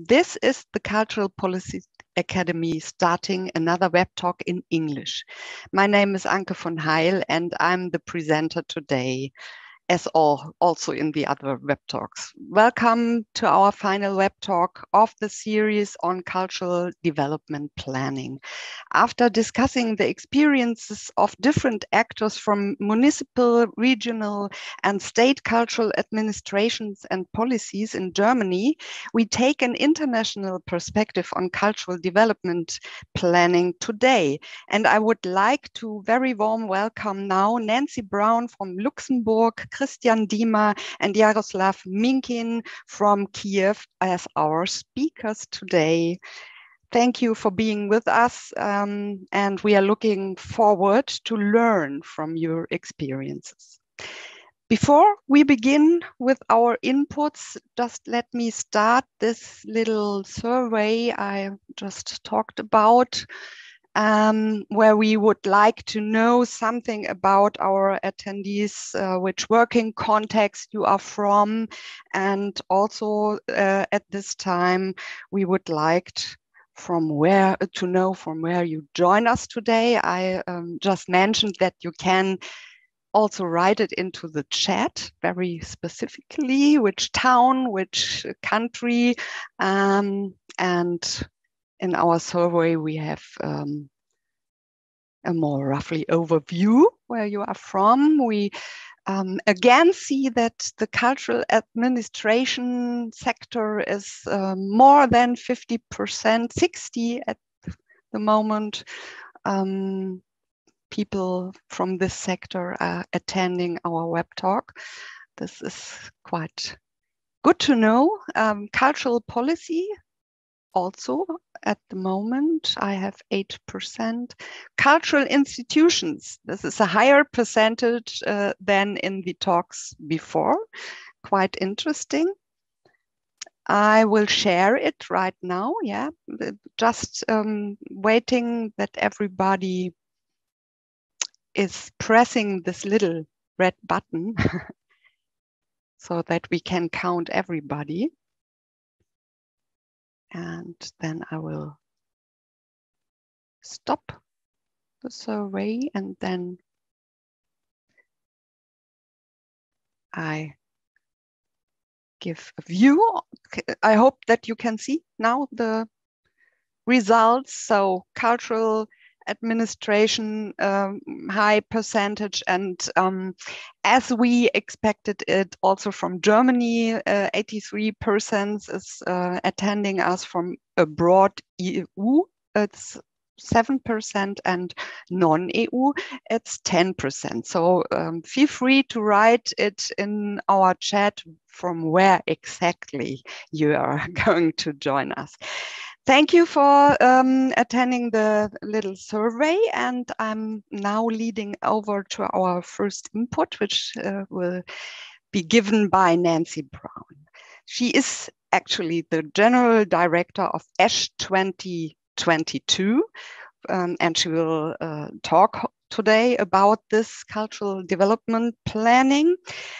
This is the Cultural Policy Academy starting another web talk in English. My name is Anke von Heil and I'm the presenter today, as also in the other web talks. Welcome to our final web talk of the series on cultural development planning. After discussing the experiences of different actors from municipal, regional, and state cultural administrations and policies in Germany, we take an international perspective on cultural development planning today. And I would like to very warm welcome now Nancy Brown from Luxembourg, Christian Diemer and Jaroslav Minkin from Kiev as our speakers today. Thank you for being with us, and we are looking forward to learn from your experiences. Before we begin with our inputs, just let me start this little survey I just talked about, where we would like to know something about our attendees, which working context you are from, and also at this time we would like to know from where you join us today. I just mentioned that you can also write it into the chat very specifically, which town, which country, and in our survey, we have a more roughly overview where you are from. We again see that the cultural administration sector is more than 50%, 60 at the moment. People from this sector are attending our web talk. This is quite good to know. Cultural policy, also at the moment, I have 8%. Cultural institutions, this is a higher percentage than in the talks before. Quite interesting. I will share it right now, yeah. Just waiting that everybody is pressing this little red button so that we can count everybody. And then I will stop the survey and then I give a view. I hope that you can see now the results. So cultural administration, high percentage, and as we expected it also from Germany, 83% is attending us from abroad EU. It's 7% and non-EU, it's 10%. So feel free to write it in our chat from where exactly you are going to join us. Thank you for attending the little survey, and I'm now leading over to our first input, which will be given by Nancy Brown. She is actually the General Director of ESH 2022, and she will talk today about this cultural development planning.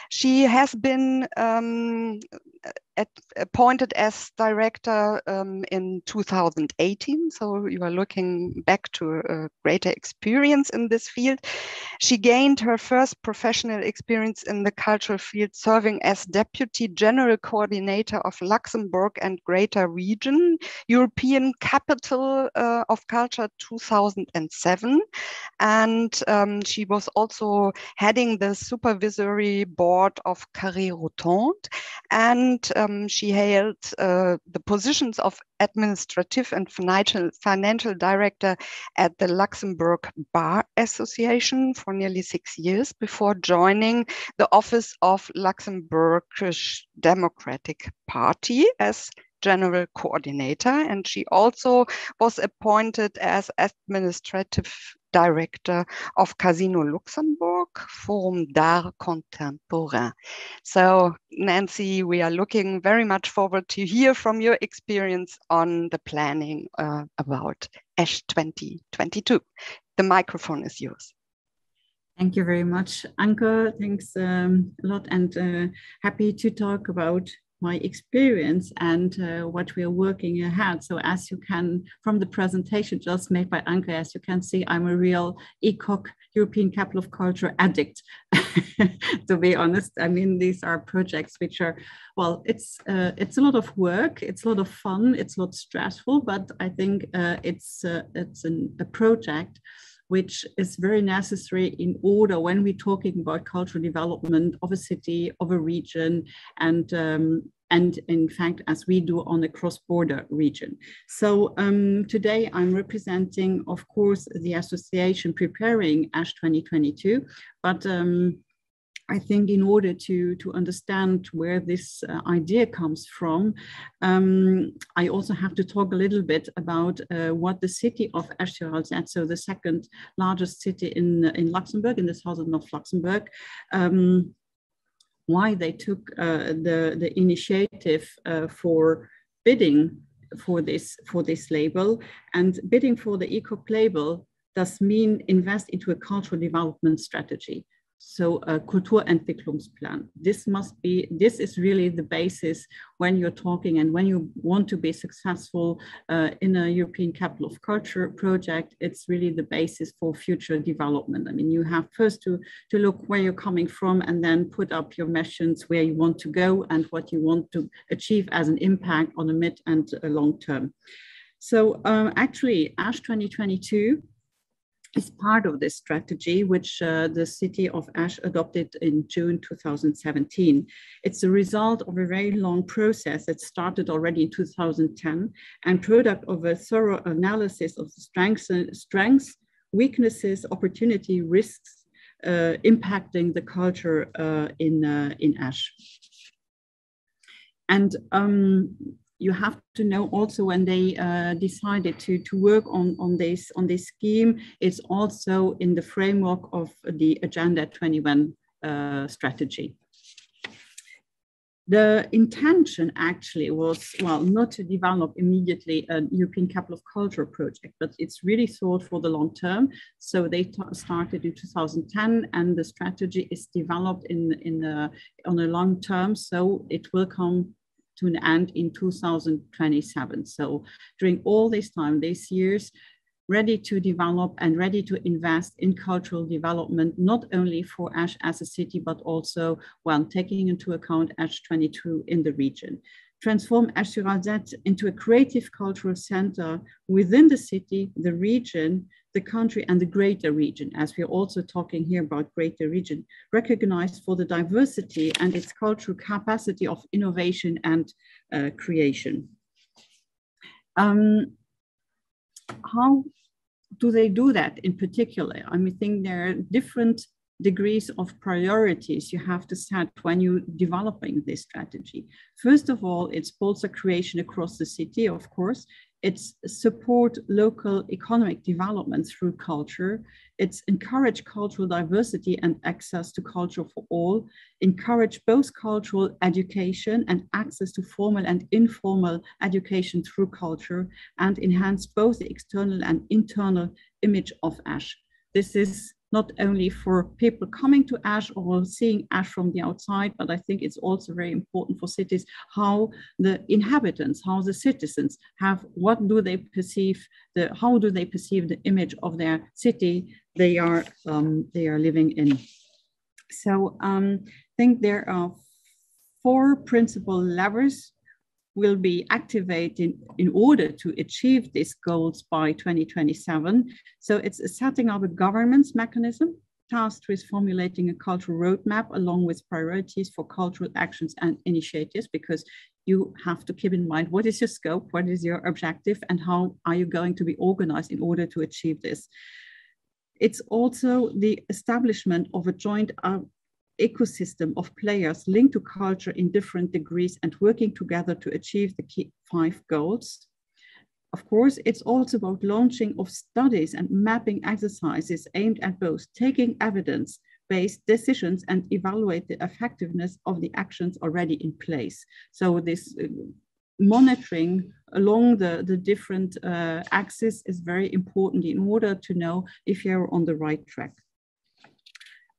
She has been appointed as director in 2018, so you are looking back to a greater experience in this field. She gained her first professional experience in the cultural field, serving as Deputy General Coordinator of Luxembourg and Greater Region, European Capital of Culture 2007. And she was also heading the supervisory board of Carré Rotonde, and she held the positions of administrative and financial director at the Luxembourg Bar Association for nearly 6 years before joining the office of Luxembourgish Democratic Party as general coordinator. And she also was appointed as administrative director of Casino Luxembourg, Forum d'Art Contemporain. So Nancy, we are looking very much forward to hear from your experience on the planning about ESH 2022. The microphone is yours. Thank you very much, Anke. Thanks a lot, and happy to talk about my experience and what we are working ahead. So as you can, from the presentation just made by Anke, as you can see, I'm a real ECOC, European Capital of Culture addict, to be honest. I mean, these are projects which are, well, it's a lot of work, it's a lot of fun, it's a lot stressful, but I think it's a project which is very necessary in order when we're talking about cultural development of a city, of a region, and in fact, as we do on a cross-border region. So today I'm representing, of course, the association preparing ASH 2022, but I think in order to understand where this idea comes from, I also have to talk a little bit about what the city of Esch-sur-Alzette, so the second largest city in Luxembourg, in the southern of Luxembourg, why they took the initiative for bidding for this label. And bidding for the ECOC label does mean invest into a cultural development strategy. So a Kulturentwicklungsplanung. This is really the basis when you're talking and when you want to be successful in a European Capital of Culture project. It's really the basis for future development. I mean, you have first to look where you're coming from and then put up your missions where you want to go and what you want to achieve as an impact on a mid and a long term. So actually, ASH 2022 is part of this strategy, which the city of Ash adopted in June 2017. It's a result of a very long process that started already in 2010 and product of a thorough analysis of the strengths, weaknesses, opportunity, risks impacting the culture in Ash. And you have to know also when they decided to work on this scheme, it's also in the framework of the Agenda 21 strategy. The intention actually was, well, not to develop immediately a European Capital of Culture project, but it's really thought for the long term. So they started in 2010 and the strategy is developed on a long term. So it will come to an end in 2027. So during all this time, these years, ready to develop and ready to invest in cultural development, not only for Ash as a city, but also when taking into account ASH 22 in the region. Transform Esch-sur-Alzette into a creative cultural center within the city, the region, the country, and the greater region, as we're also talking here about greater region, recognized for the diversity and its cultural capacity of innovation and creation. How do they do that in particular? I mean, I think there are different degrees of priorities you have to set when you're developing this strategy. First of all, it's bolster creation across the city, of course. It's support local economic development through culture. It's encourage cultural diversity and access to culture for all, encourage both cultural education and access to formal and informal education through culture, and enhance both the external and internal image of Ash. This is not only for people coming to Ash or seeing Ash from the outside, but I think it's also very important for cities, how the inhabitants, how the citizens have, what do they perceive, how do they perceive the image of their city they are living in. So I think there are 4 principal levers will be activated in order to achieve these goals by 2027. So it's setting up a governance mechanism tasked with formulating a cultural roadmap along with priorities for cultural actions and initiatives, because you have to keep in mind what is your scope, what is your objective, and how are you going to be organized in order to achieve this. It's also the establishment of a joint ecosystem of players linked to culture in different degrees and working together to achieve the key 5 goals. Of course, it's also about launching of studies and mapping exercises aimed at both taking evidence-based decisions and evaluate the effectiveness of the actions already in place. So this monitoring along the different axes is very important in order to know if you're on the right track.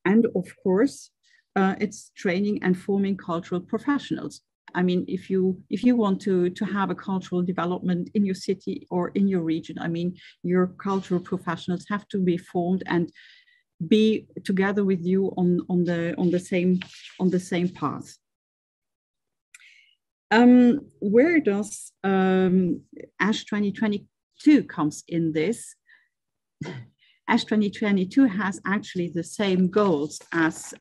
And of course, it's training and forming cultural professionals. I mean, if you want to have a cultural development in your city or in your region, I mean, your cultural professionals have to be formed and be together with you on the same path. Where does ASH 2022 comes in this? ASH 2022 has actually the same goals as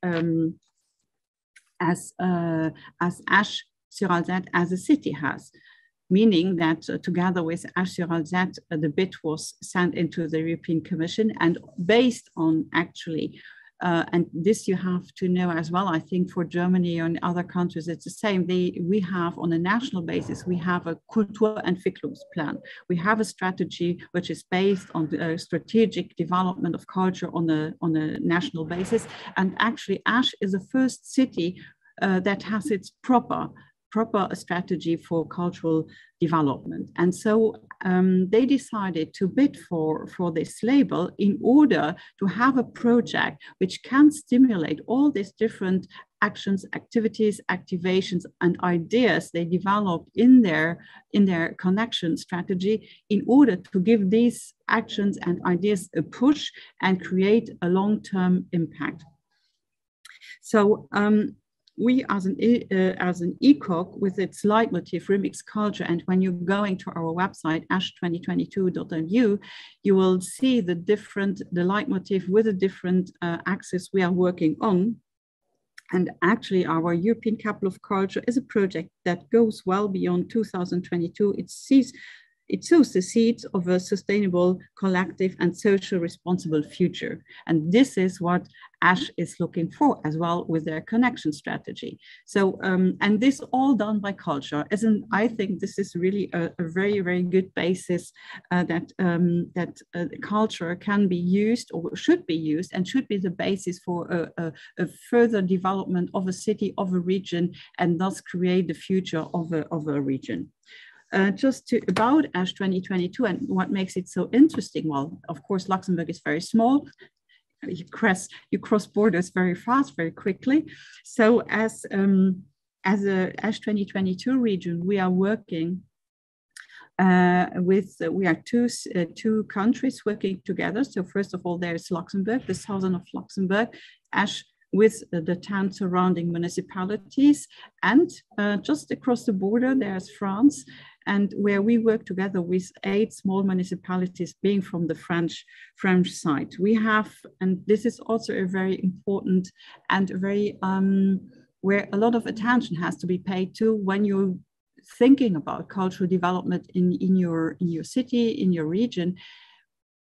ASH sur Alzette as a city has, meaning that together with ASH sur Alzette, the bid was sent into the European Commission, and based on actually, and this you have to know as well, I think for Germany and other countries, it's the same. We have on a national basis, we have a Kulturentwicklungsplanung. We have a strategy which is based on the strategic development of culture on a national basis. And actually ASH is the first city that has its proper strategy for cultural development. And so they decided to bid for this label in order to have a project which can stimulate all these different actions, activities, activations, and ideas they developed in their connection strategy in order to give these actions and ideas a push and create a long-term impact. So we as an ECOC with its leitmotif remix culture, and when you're going to our website ash2022.eu, you will see the leitmotif with the different axes we are working on. And actually our European Capital of Culture is a project that goes well beyond 2022. It sows the seeds of a sustainable, collective, and social responsible future. And this is what ASH is looking for as well with their connection strategy. So, and this all done by culture. I think this is really a very, very good basis that culture can be used or should be used and should be the basis for a further development of a city, of a region, and thus create the future of a region. About ASH 2022 and what makes it so interesting. Well, of course, Luxembourg is very small. You cross borders very fast, very quickly. So as a ASH 2022 region, we are working we are two countries working together. So first of all, there's Luxembourg, the southern of Luxembourg, ASH with the 10 surrounding municipalities, and just across the border, there's France, and where we work together with 8 small municipalities being from the French side. We have, and this is also a very important and very, where a lot of attention has to be paid to when you're thinking about cultural development in your city, in your region.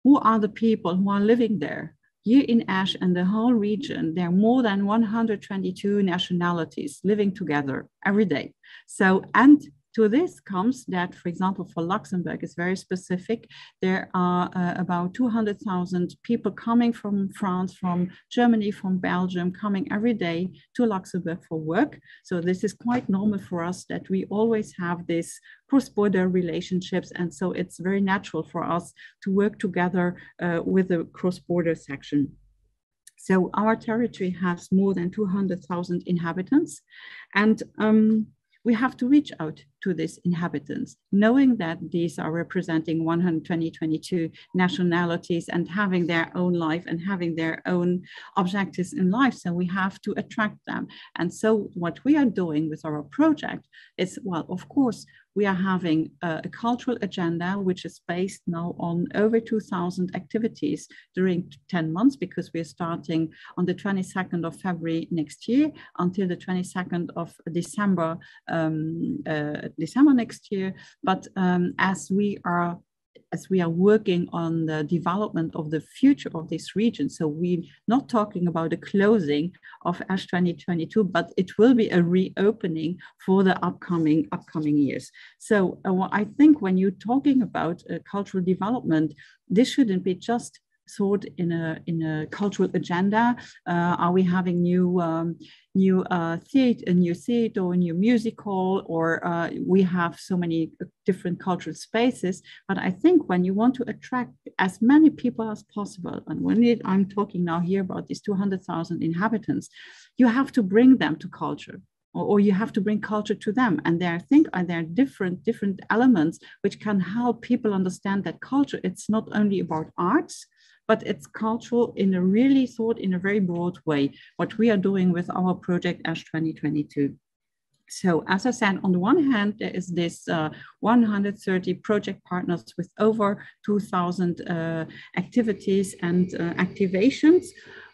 Who are the people who are living there? Here in ASH and the whole region, there are more than 122 nationalities living together every day. So, and to this comes that, for example, for Luxembourg, it's very specific. There are about 200,000 people coming from France, from Germany, from Belgium, coming every day to Luxembourg for work. So this is quite normal for us that we always have this cross-border relationships. And so it's very natural for us to work together with the cross-border section. So our territory has more than 200,000 inhabitants. And we have to reach out to these inhabitants, knowing that these are representing 122 nationalities and having their own life and having their own objectives in life. So we have to attract them. And so what we are doing with our project is, well, of course, we are having a cultural agenda, which is based now on over 2,000 activities during 10 months, because we're starting on the 22nd of February next year until the 22nd of December next year. But as we are working on the development of the future of this region, so we're not talking about the closing of ASH 2022, but it will be a reopening for the upcoming years. So I think when you're talking about cultural development, this shouldn't be just thought in a cultural agenda. Are we having new theater or a new musical, or we have so many different cultural spaces. But I think when you want to attract as many people as possible, and when I'm talking now here about these 200,000 inhabitants, you have to bring them to culture. or you have to bring culture to them. And there, I think there are different elements which can help people understand that culture, it's not only about arts, but it's cultural in a really thought in a very broad way, what we are doing with our project ASH 2022. So as I said, on the one hand, there is this 130 project partners with over 2,000 activities and activations,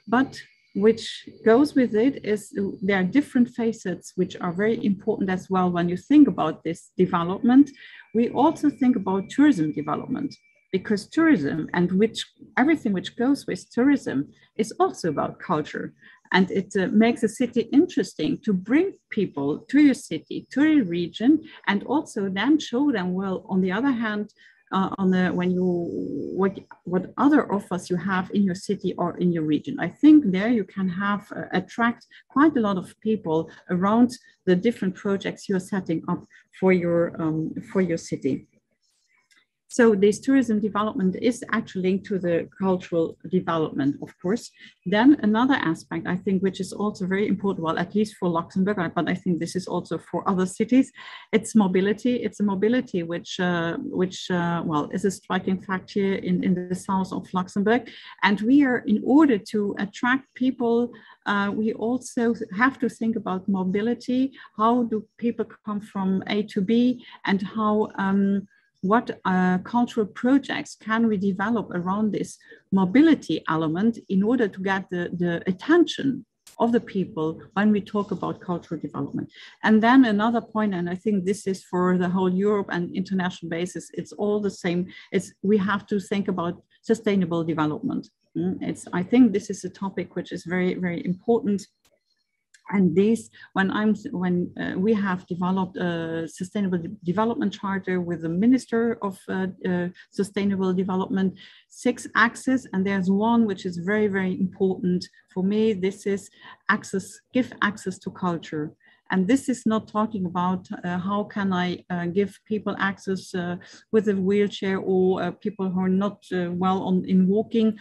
but which goes with it is there are different facets which are very important as well when you think about this development. We also think about tourism development, because tourism and everything which goes with tourism is also about culture. And it makes a city interesting to bring people to your city, to your region, and also then show them, well, on the other hand, what other offers you have in your city or in your region. I think there you can have attract quite a lot of people around the different projects you're setting up for your city. So this tourism development is actually linked to the cultural development, of course. Then another aspect, I think, which is also very important, well, at least for Luxembourg, but I think this is also for other cities, it's mobility. It's a mobility which is a striking fact here in the south of Luxembourg. And we are, in order to attract people, we also have to think about mobility. How do people come from A to B, and how what cultural projects can we develop around this mobility element in order to get the attention of the people when we talk about cultural development. And then another point, and I think this is for the whole Europe and international basis, it's all the same, we have to think about sustainable development. I think this is a topic which is very, very important. And this, when we have developed a sustainable development charter with the Minister of Sustainable Development, 6 axes, and there's one which is very, very important for me. This is give access to culture. And this is not talking about how can I give people access with a wheelchair or people who are not well in walking.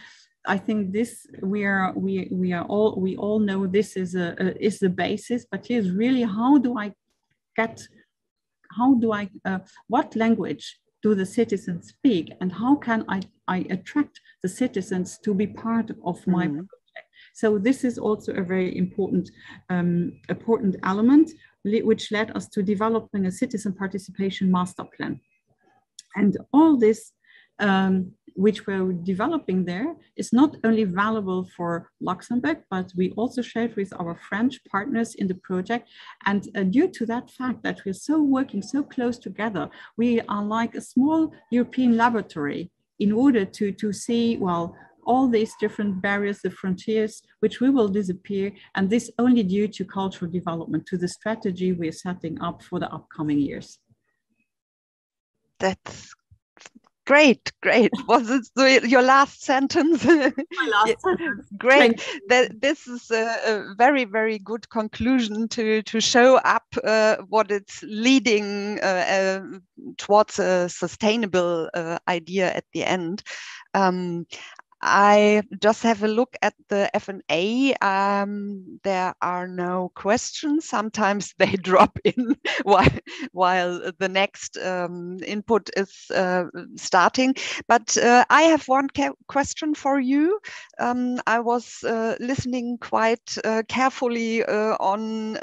I think this we all know this is the basis, but here's really what language do the citizens speak, and how can I attract the citizens to be part of my project? So this is also a very important element, which led us to developing a citizen participation master plan. And all this which we're developing there is not only valuable for Luxembourg, but we also share it with our French partners in the project. And due to that fact that we're working so close together, we are like a small European laboratory in order to see, well, all these different barriers, the frontiers, which we will disappear, and this only due to cultural development, to the strategy we're setting up for the upcoming years. That's great. Was it your last sentence? My last sentence. Great. This is a very, very good conclusion to show up what it's leading towards a sustainable idea at the end. I just have a look at the F&A. There are no questions. Sometimes they drop in while the next input is starting. But I have one question for you. I was listening quite carefully on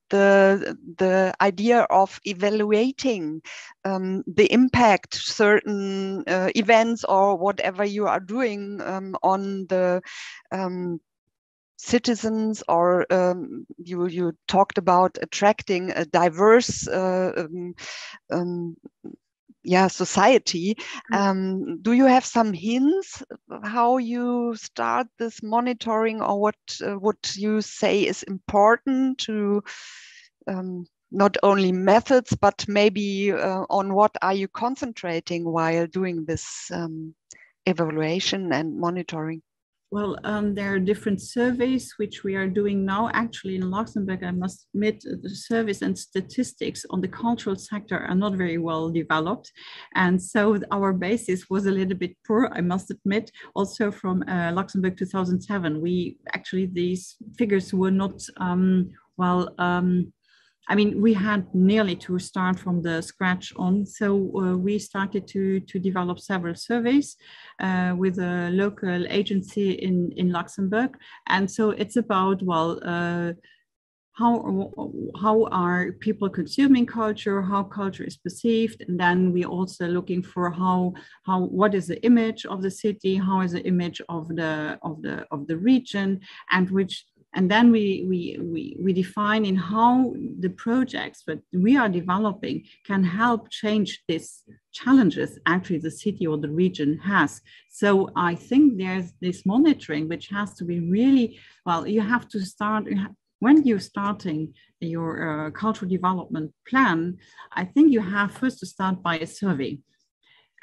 the idea of evaluating the impact certain events or whatever you are doing on the citizens, or you talked about attracting a diverse society. Do you have some hints how you start this monitoring, or what would you say is important to not only methods, but maybe on what are you concentrating while doing this evaluation and monitoring? Well, there are different surveys which we are doing now. Actually, in Luxembourg, I must admit, the surveys and statistics on the cultural sector are not very well developed. And so our basis was a little bit poor, I must admit. Also from Luxembourg 2007, these figures were Well, I mean, we had nearly to start from the scratch on. So we started to develop several surveys with a local agency in Luxembourg. And so it's about, well, how are people consuming culture, how culture is perceived, and then we also looking for what is the image of the city, how is the image of the region, and then we define in how the projects that we are developing can help change these challenges actually the city or the region has. So I think there's this monitoring which has to be really, well, you have to start. When you're starting your cultural development plan, I think you have first to start by a survey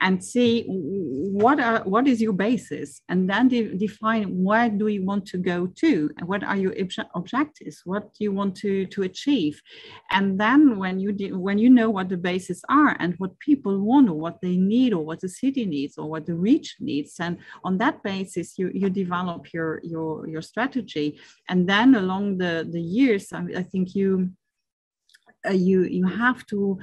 and see what is your basis, and then define where do you want to go to, and what are your objectives, what do you want to achieve. And then when you know what the bases are and what people want or what they need or what the city needs or what the region needs, and on that basis you develop your strategy. And then along the years, I think you have to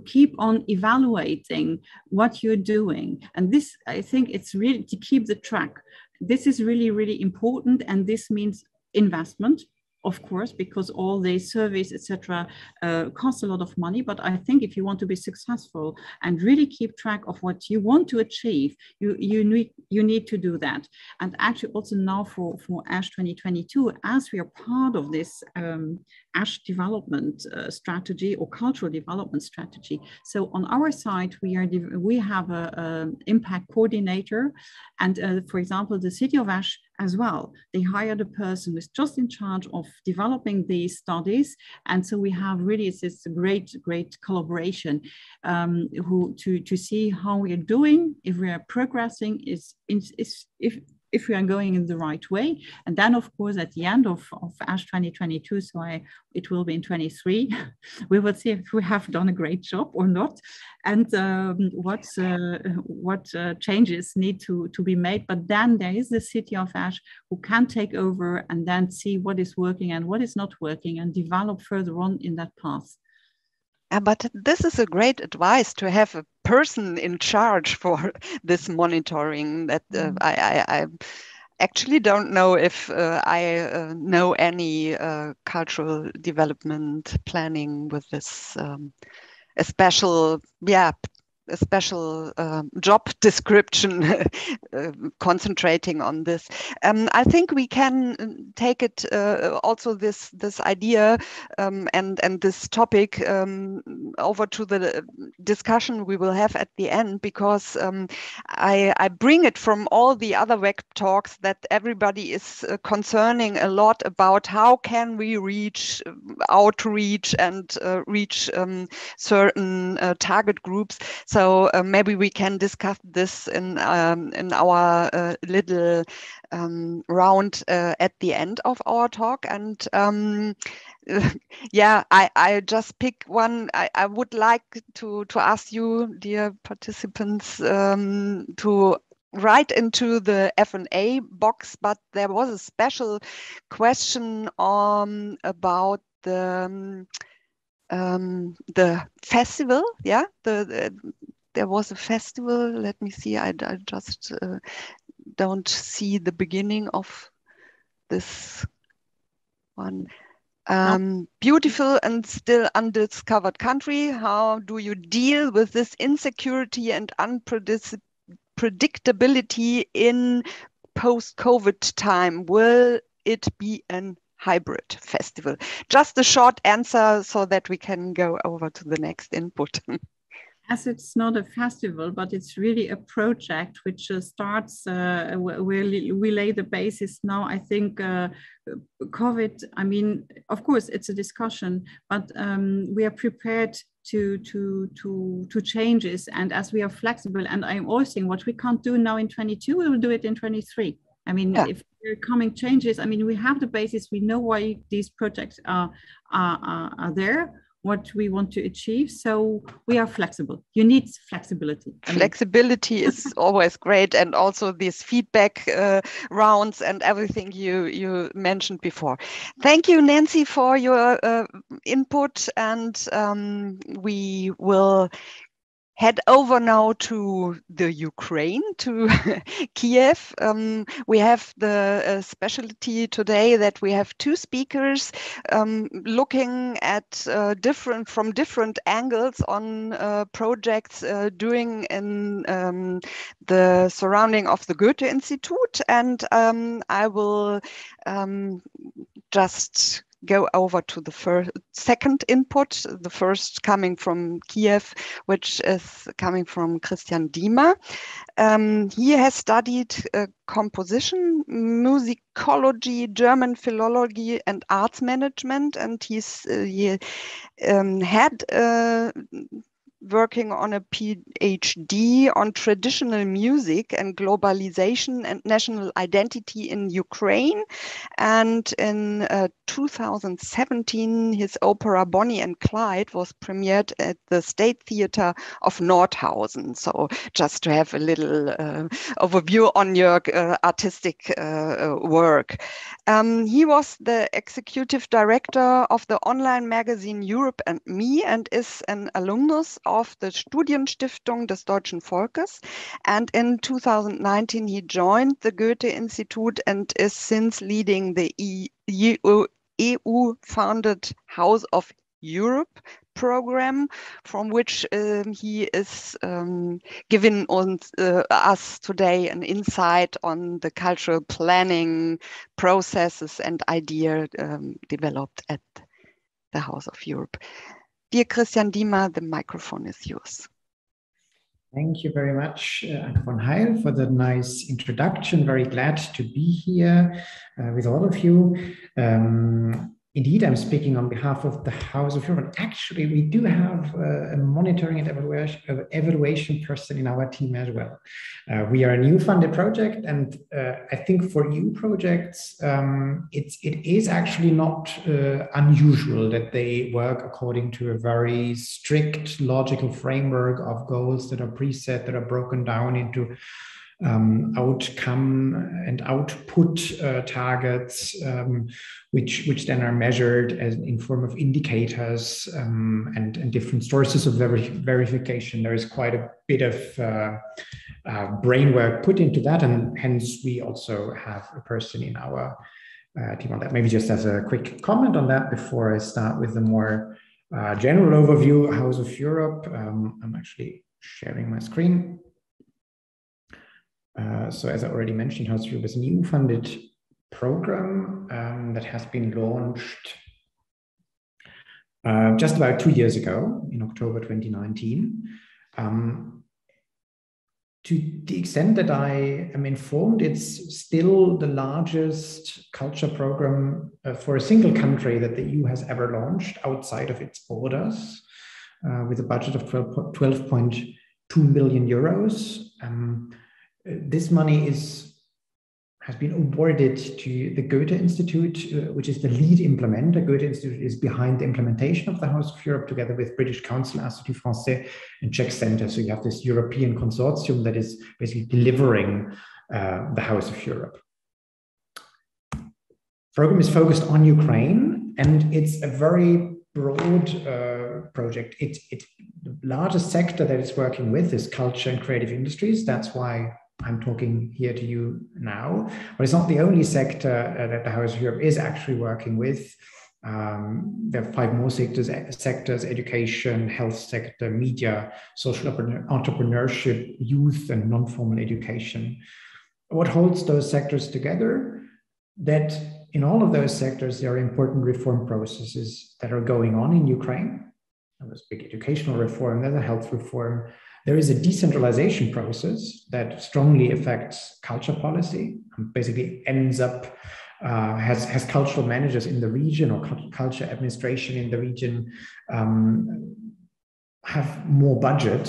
keep on evaluating what you're doing. And this, I think it's really to keep the track. This is really, really important. And this means investment, of course, because all the surveys, etc., cost a lot of money. But I think if you want to be successful and really keep track of what you want to achieve, you need to do that. And actually also now for ASH 2022, as we are part of this ASH development strategy or cultural development strategy. So on our side, we have a impact coordinator, and for example, the city of ASH as well. They hired a person who's just in charge of developing these studies. And so we have really, it's a great collaboration to see how we are doing, if we are progressing, if we are going in the right way. And then, of course, at the end of ASH 2022, so it will be in 23, we will see if we have done a great job or not, and what changes need to be made. But then there is the city of ASH who can take over and then see what is working and what is not working and develop further on in that path. But this is a great advice to have a person in charge for this monitoring. That I actually don't know if I know any cultural development planning with this a special job description concentrating on this. I think we can take it also this idea and this topic over to the discussion we will have at the end, because I bring it from all the other web talks that everybody is concerning a lot about how can we outreach and reach certain target groups. So maybe we can discuss this in our little round at the end of our talk. And yeah, I just pick one. I would like to ask you, dear participants, to write into the F&A box, but there was a special question about the festival. Yeah, there was a festival. Let me see. I just don't see the beginning of this one. Beautiful and still undiscovered country. How do you deal with this insecurity and unpredictability in post-COVID time? Will it be an hybrid festival? Just a short answer so that we can go over to the next input. As it's not a festival, but it's really a project which starts, we lay the basis now. I think COVID, I mean, of course, it's a discussion, but we are prepared to changes, and as we are flexible. And I'm always saying what we can't do now in 22, we will do it in 23. I mean, yeah. If there are coming changes, I mean, we have the basis, we know why these projects are there. what we want to achieve. So we are flexible. You need flexibility. Flexibility is always great, and also these feedback rounds and everything you mentioned before. Thank you, Nancy, for your input, and we will head over now to the Ukraine, to Kiev. We have the specialty today that we have two speakers looking at from different angles on projects doing in the surrounding of the Goethe Institute, and I will just go over to the second input, the first coming from Kiev, which is coming from Christian Diemer. He has studied composition, musicology, German philology, and arts management, and he had working on a PhD on traditional music and globalization and national identity in Ukraine. And in 2017, his opera Bonnie and Clyde was premiered at the State Theatre of Nordhausen. So just to have a little overview on your artistic work. He was the executive director of the online magazine Europe and Me, and is an alumnus of the Studienstiftung des Deutschen Volkes. And in 2019, he joined the Goethe Institute and is since leading the EU-funded House of Europe program, from which he is giving us today an insight on the cultural planning processes and idea developed at the House of Europe. Dear Christian Diemer, the microphone is yours. Thank you very much, Anke von Heil, for the nice introduction. Very glad to be here with all of you. Indeed, I'm speaking on behalf of the House of Europe. Actually, we do have a monitoring and evaluation person in our team as well. We are a new funded project, and I think for new projects, it is actually not unusual that they work according to a very strict logical framework of goals that are preset, that are broken down into outcome and output targets, which then are measured in form of indicators and different sources of verification. There is quite a bit of brain work put into that, and hence we also have a person in our team on that. Maybe just as a quick comment on that before I start with the more general overview, House of Europe. I'm actually sharing my screen. So as I already mentioned, House of Europe is a new funded program that has been launched just about 2 years ago in October 2019. To the extent that I am informed, it's still the largest culture program for a single country that the EU has ever launched outside of its borders, with a budget of 12.2 million euros. This money has been awarded to the Goethe Institute, which is the lead implementer. Goethe Institute is behind the implementation of the House of Europe, together with British Council, Institut Français, and Czech Center. So you have this European consortium that is basically delivering the House of Europe. The program is focused on Ukraine, and it's a very broad project. It's the largest sector that it's working with is culture and creative industries. That's why I'm talking here to you now, but it's not the only sector that the House of Europe is actually working with. There are 5 more sectors: education, health sector, media, social entrepreneurship, youth, and non-formal education. What holds those sectors together? That in all of those sectors, there are important reform processes that are going on in Ukraine. There's big educational reform, there's a health reform. There is a decentralization process that strongly affects culture policy, and basically ends up, has cultural managers in the region, or culture administration in the region, have more budget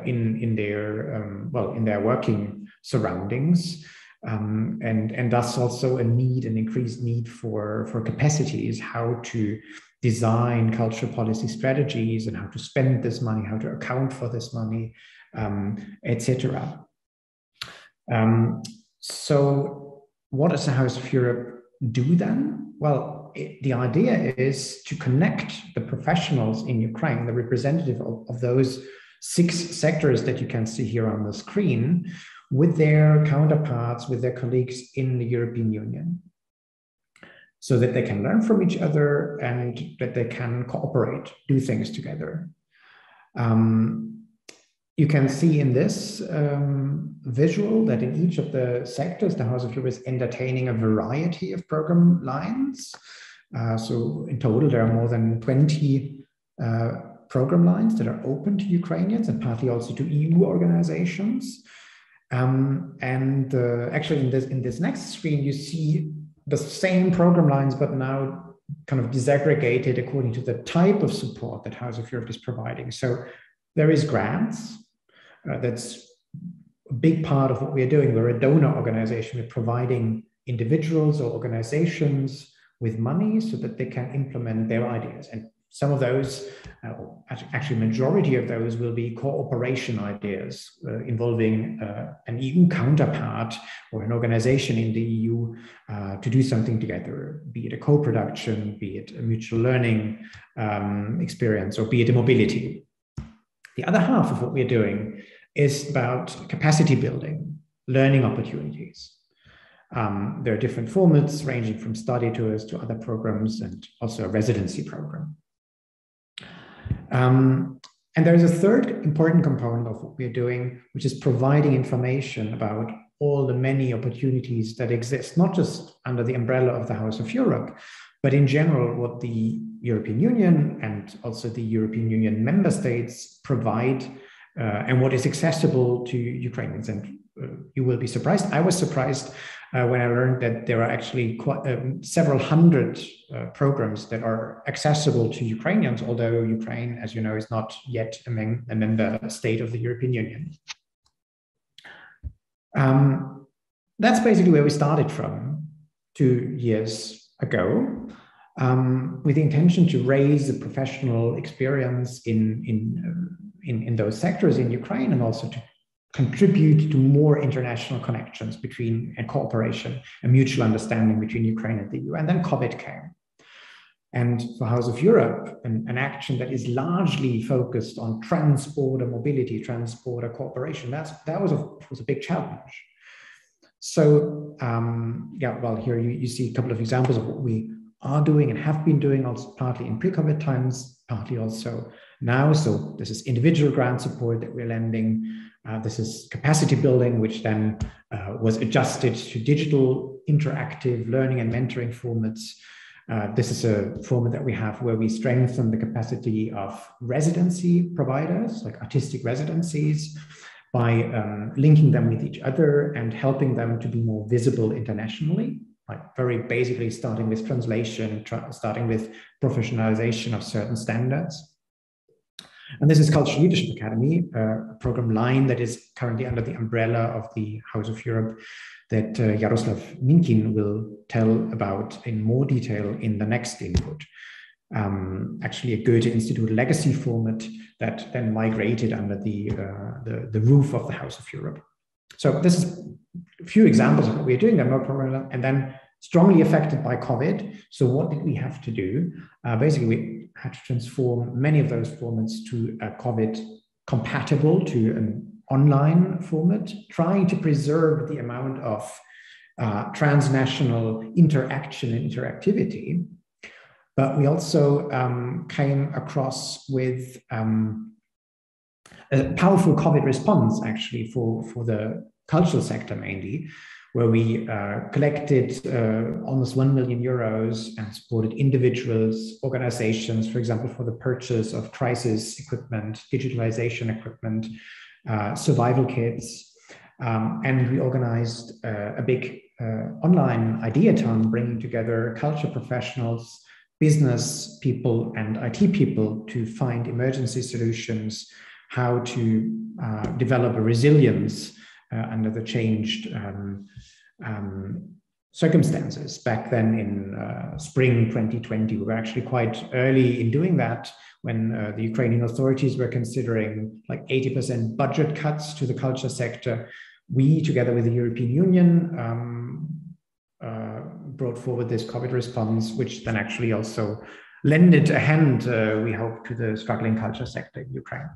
in their working surroundings, and thus also an increased need for capacities, how to design cultural policy strategies and how to spend this money, how to account for this money, etc. So what does the House of Europe do then? Well, the idea is to connect the professionals in Ukraine, the representative of those 6 sectors that you can see here on the screen, with their counterparts, with their colleagues in the European Union, so that they can learn from each other and that they can cooperate, do things together. You can see in this visual that in each of the sectors, the House of Europe is entertaining a variety of program lines. So in total, there are more than 20 program lines that are open to Ukrainians and partly also to EU organizations. Actually, in this next screen, you see the same program lines, but now kind of disaggregated according to the type of support that House of Europe is providing. So there is grants. That's a big part of what we're doing. We're a donor organization. We're providing individuals or organizations with money so that they can implement their ideas. And some of those, actually majority of those, will be cooperation ideas involving an EU counterpart or an organization in the EU to do something together, be it a co-production, be it a mutual learning experience, or be it a mobility. The other half of what we're doing is about capacity building, learning opportunities. There are different formats ranging from study tours to other programs and also a residency program. And there is a third important component of what we're doing, which is providing information about all the many opportunities that exist, not just under the umbrella of the House of Europe, but in general, what the European Union and also the European Union member states provide and what is accessible to Ukrainians. And you will be surprised. I was surprised when I learned that there are actually several hundred programs that are accessible to Ukrainians, although Ukraine, as you know, is not yet a member state of the European Union. That's basically where we started from 2 years ago, with the intention to raise the professional experience in those sectors in Ukraine, and also to contribute to more international connections between and cooperation and mutual understanding between Ukraine and the EU. And then COVID came. And for House of Europe, an action that is largely focused on trans-border mobility, trans-border cooperation, that was a big challenge. So, yeah, well, here you see a couple of examples of what we are doing and have been doing, also partly in pre-COVID times, partly also now. So this is individual grant support that we're lending. This is capacity building, which then was adjusted to digital interactive learning and mentoring formats. This is a format that we have where we strengthen the capacity of residency providers, like artistic residencies, by linking them with each other and helping them to be more visible internationally, like very basically starting with translation, starting with professionalization of certain standards. And this is Cultural Leadership Academy, a program line that is currently under the umbrella of the House of Europe that Jaroslav Minkin will tell about in more detail in the next input. Actually a Goethe Institute legacy format that then migrated under the roof of the House of Europe. So this is a few examples of what we're doing, and then strongly affected by COVID. So what did we have to do? Basically, we had to transform many of those formats to a COVID compatible, to an online format, trying to preserve the amount of transnational interaction and interactivity. But we also came across with a powerful COVID response, actually, for the cultural sector mainly, where we collected almost 1 million euros and supported individuals, organizations, for example, for the purchase of crisis equipment, digitalization equipment, survival kits. And we organized a big online ideathon, bringing together culture professionals, business people, and IT people to find emergency solutions, how to develop a resilience under the changed circumstances. Back then in spring 2020, we were actually quite early in doing that when the Ukrainian authorities were considering like 80% budget cuts to the culture sector. We, together with the European Union, brought forward this COVID response, which then actually also lended a hand, we hope, to the struggling culture sector in Ukraine.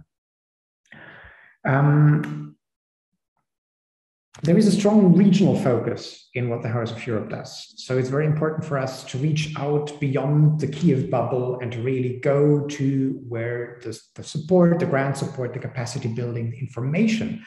There is a strong regional focus in what the House of Europe does. So it's very important for us to reach out beyond the Kiev bubble and to really go to where the support, the grant support, the capacity building, the information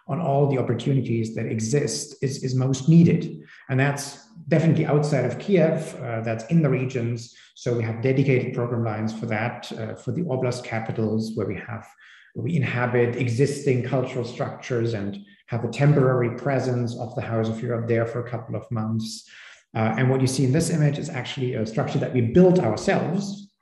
on all the opportunities that exist is most needed. And that's definitely outside of Kiev, that's in the regions. So we have dedicated program lines for that, for the oblast capitals where we inhabit existing cultural structures and have a temporary presence of the House of Europe there for a couple of months. And what you see in this image is actually a structure that we built ourselves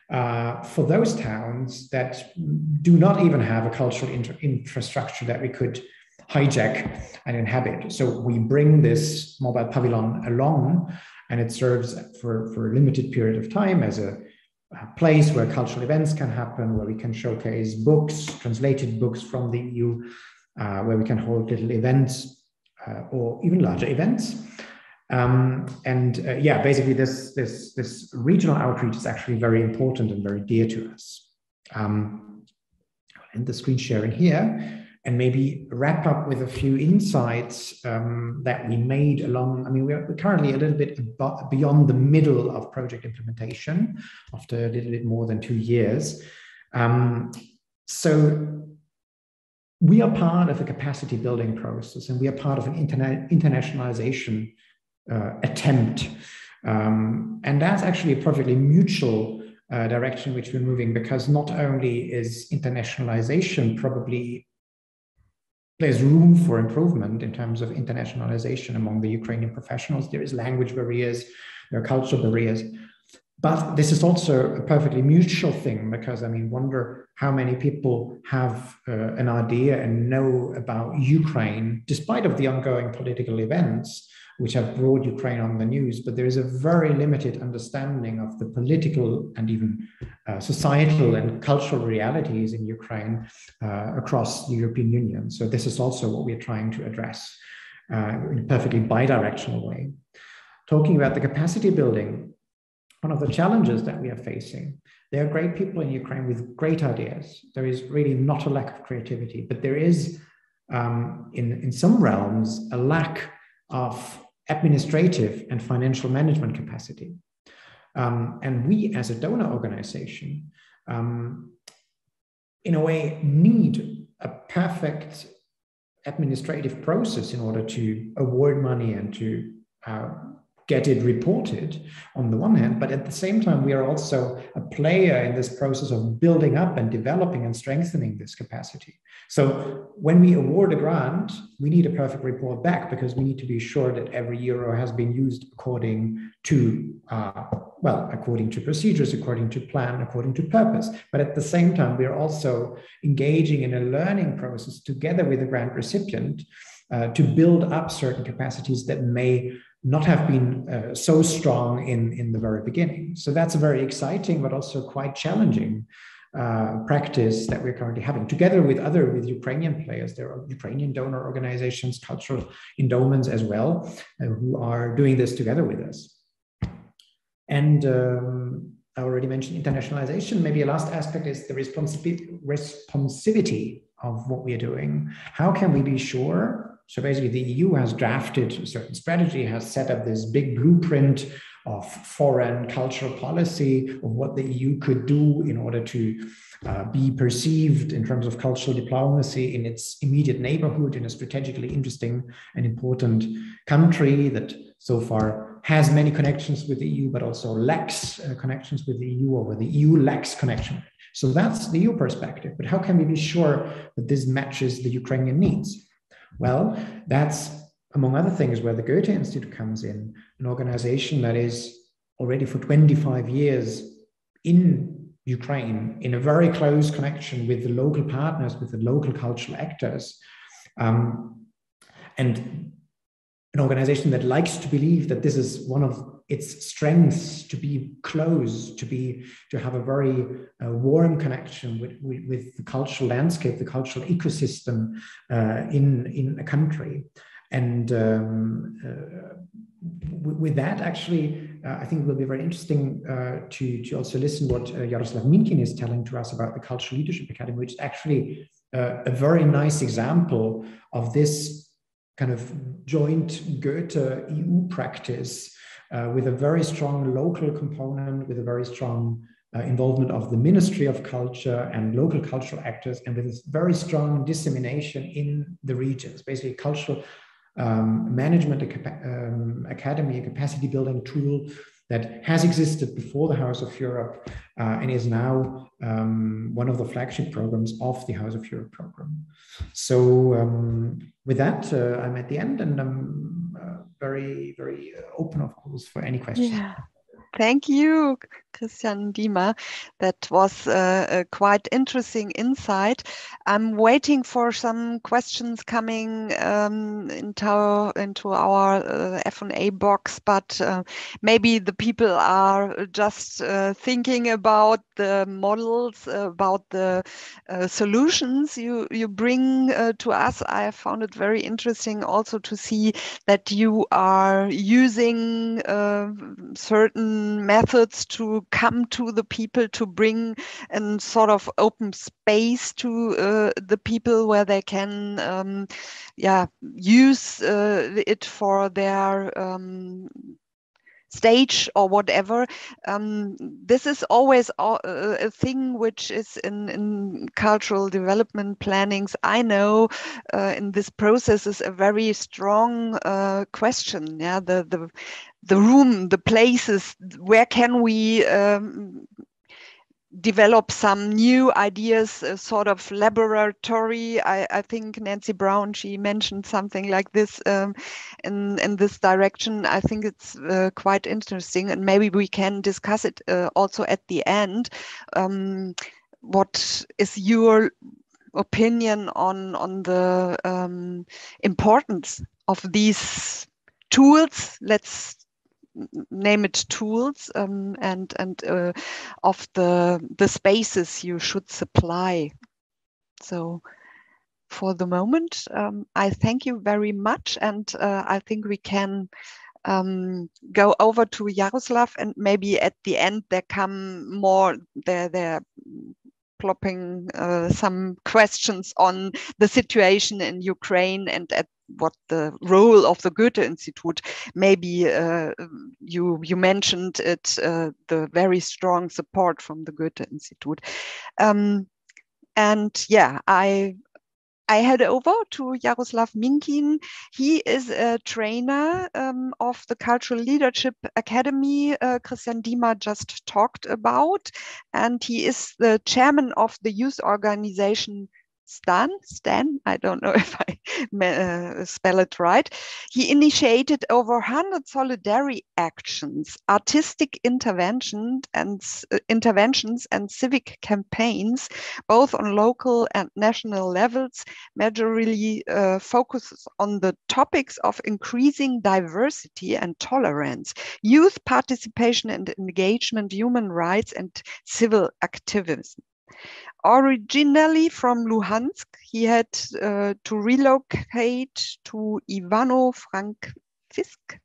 for those towns that do not even have a cultural infrastructure that we could hijack and inhabit. So we bring this mobile pavilion along, and it serves for a limited period of time as a place where cultural events can happen, where we can showcase books, translated books from the EU, where we can hold little events or even larger events. Yeah, basically this regional outreach is actually very important and very dear to us. I'll end the screen sharing here and maybe wrap up with a few insights that we made along. I mean, we're currently a little bit beyond the middle of project implementation after a little bit more than 2 years. So we are part of a capacity building process, and we are part of an internationalization attempt. And that's actually a perfectly mutual direction which we're moving, because not only is internationalization probably there's room for improvement in terms of internationalization among the Ukrainian professionals. There is language barriers, there are cultural barriers, but this is also a perfectly mutual thing, because I mean, wonder how many people have an idea and know about Ukraine, despite of the ongoing political events which have brought Ukraine on the news, but there is a very limited understanding of the political and even societal and cultural realities in Ukraine across the European Union. So this is also what we're trying to address in a perfectly bidirectional way. Talking about the capacity building, one of the challenges that we are facing, there are great people in Ukraine with great ideas. There is really not a lack of creativity, but there is in some realms a lack of administrative and financial management capacity. And we as a donor organization, in a way, need a perfect administrative process in order to award money and to get it reported on the one hand, but at the same time, we are also a player in this process of building up and developing and strengthening this capacity. So when we award a grant, we need a perfect report back, because we need to be sure that every euro has been used according to, according to procedures, according to plan, according to purpose. But at the same time, we are also engaging in a learning process together with the grant recipient to build up certain capacities that may not have been so strong in the very beginning. So that's a very exciting, but also quite challenging practice that we're currently having together with Ukrainian players. There are Ukrainian donor organizations, cultural endowments as well, who are doing this together with us. And I already mentioned internationalization. Maybe a last aspect is the responsivity of what we are doing. How can we be sure? So basically the EU has drafted a certain strategy, has set up this big blueprint of foreign cultural policy, of what the EU could do in order to be perceived in terms of cultural diplomacy in its immediate neighborhood, in a strategically interesting and important country that so far has many connections with the EU, but also lacks connections with the EU, or where the EU lacks connection. So that's the EU perspective. But how can we be sure that this matches the Ukrainian needs? Well, that's, among other things, where the Goethe Institute comes in, an organization that is already for 25 years in Ukraine, in a very close connection with the local partners, with the local cultural actors. And an organization that likes to believe that this is one of its strengths, to be close, to have a very warm connection with the cultural landscape, the cultural ecosystem in a country. And with that, actually, I think it will be very interesting to also listen what Jaroslav Minkin is telling to us about the Cultural Leadership Academy, which is actually a very nice example of this kind of joint Goethe EU practice with a very strong local component, with a very strong involvement of the Ministry of Culture and local cultural actors, and with this very strong dissemination in the regions, basically cultural management academy, a capacity building tool that has existed before the House of Europe and is now one of the flagship programs of the House of Europe program. So with that, I'm at the end, and I'm very, very open, of course, for any questions. Yeah. Thank you, Christian Diemer. That was a quite interesting insight. I'm waiting for some questions coming into our F&A box, but maybe the people are just thinking about the models, about the solutions you bring to us. I found it very interesting also to see that you are using certain methods to come to the people, to bring a sort of open space to the people where they can use it for their stage or whatever. This is always a thing which is in cultural development plannings. I know in this process is a very strong question. Yeah, the room, the places, where can we develop some new ideas, sort of laboratory. I think Nancy Brown, she mentioned something like this in this direction. I think it's quite interesting, and maybe we can discuss it also at the end. What is your opinion on the importance of these tools? Let's name it tools, and of the spaces you should supply. So for the moment, I thank you very much, and I think we can go over to Jaroslav, and maybe at the end there come more, they're plopping some questions on the situation in Ukraine and at what the role of the Goethe Institute. Maybe you mentioned it, the very strong support from the Goethe Institute. And yeah, I head over to Jaroslav Minkin. He is a trainer of the Cultural Leadership Academy Christian Diemer just talked about, and he is the chairman of the youth organization Stan, I don't know if I spell it right. He initiated over 100 solidarity actions, artistic interventions and civic campaigns, both on local and national levels, majorly focuses on the topics of increasing diversity and tolerance, youth participation and engagement, human rights, and civil activism. Originally from Luhansk, he had to relocate to Ivano-Frankivsk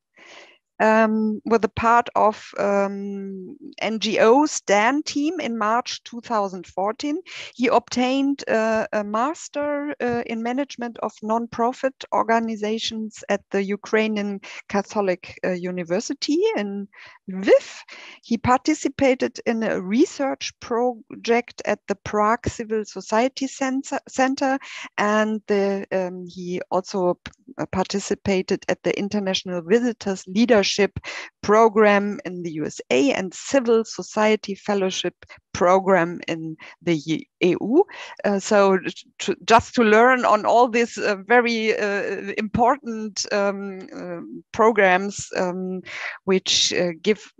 with a part of NGO STAN team in March 2014. He obtained a master in management of non-profit organizations at the Ukrainian Catholic University in Lviv. He participated in a research project at the Prague Civil Society Center, and he also participated at the International Visitors Leadership Program in the USA and Civil Society Fellowship program in the EU. So just to learn on all these very important programs which give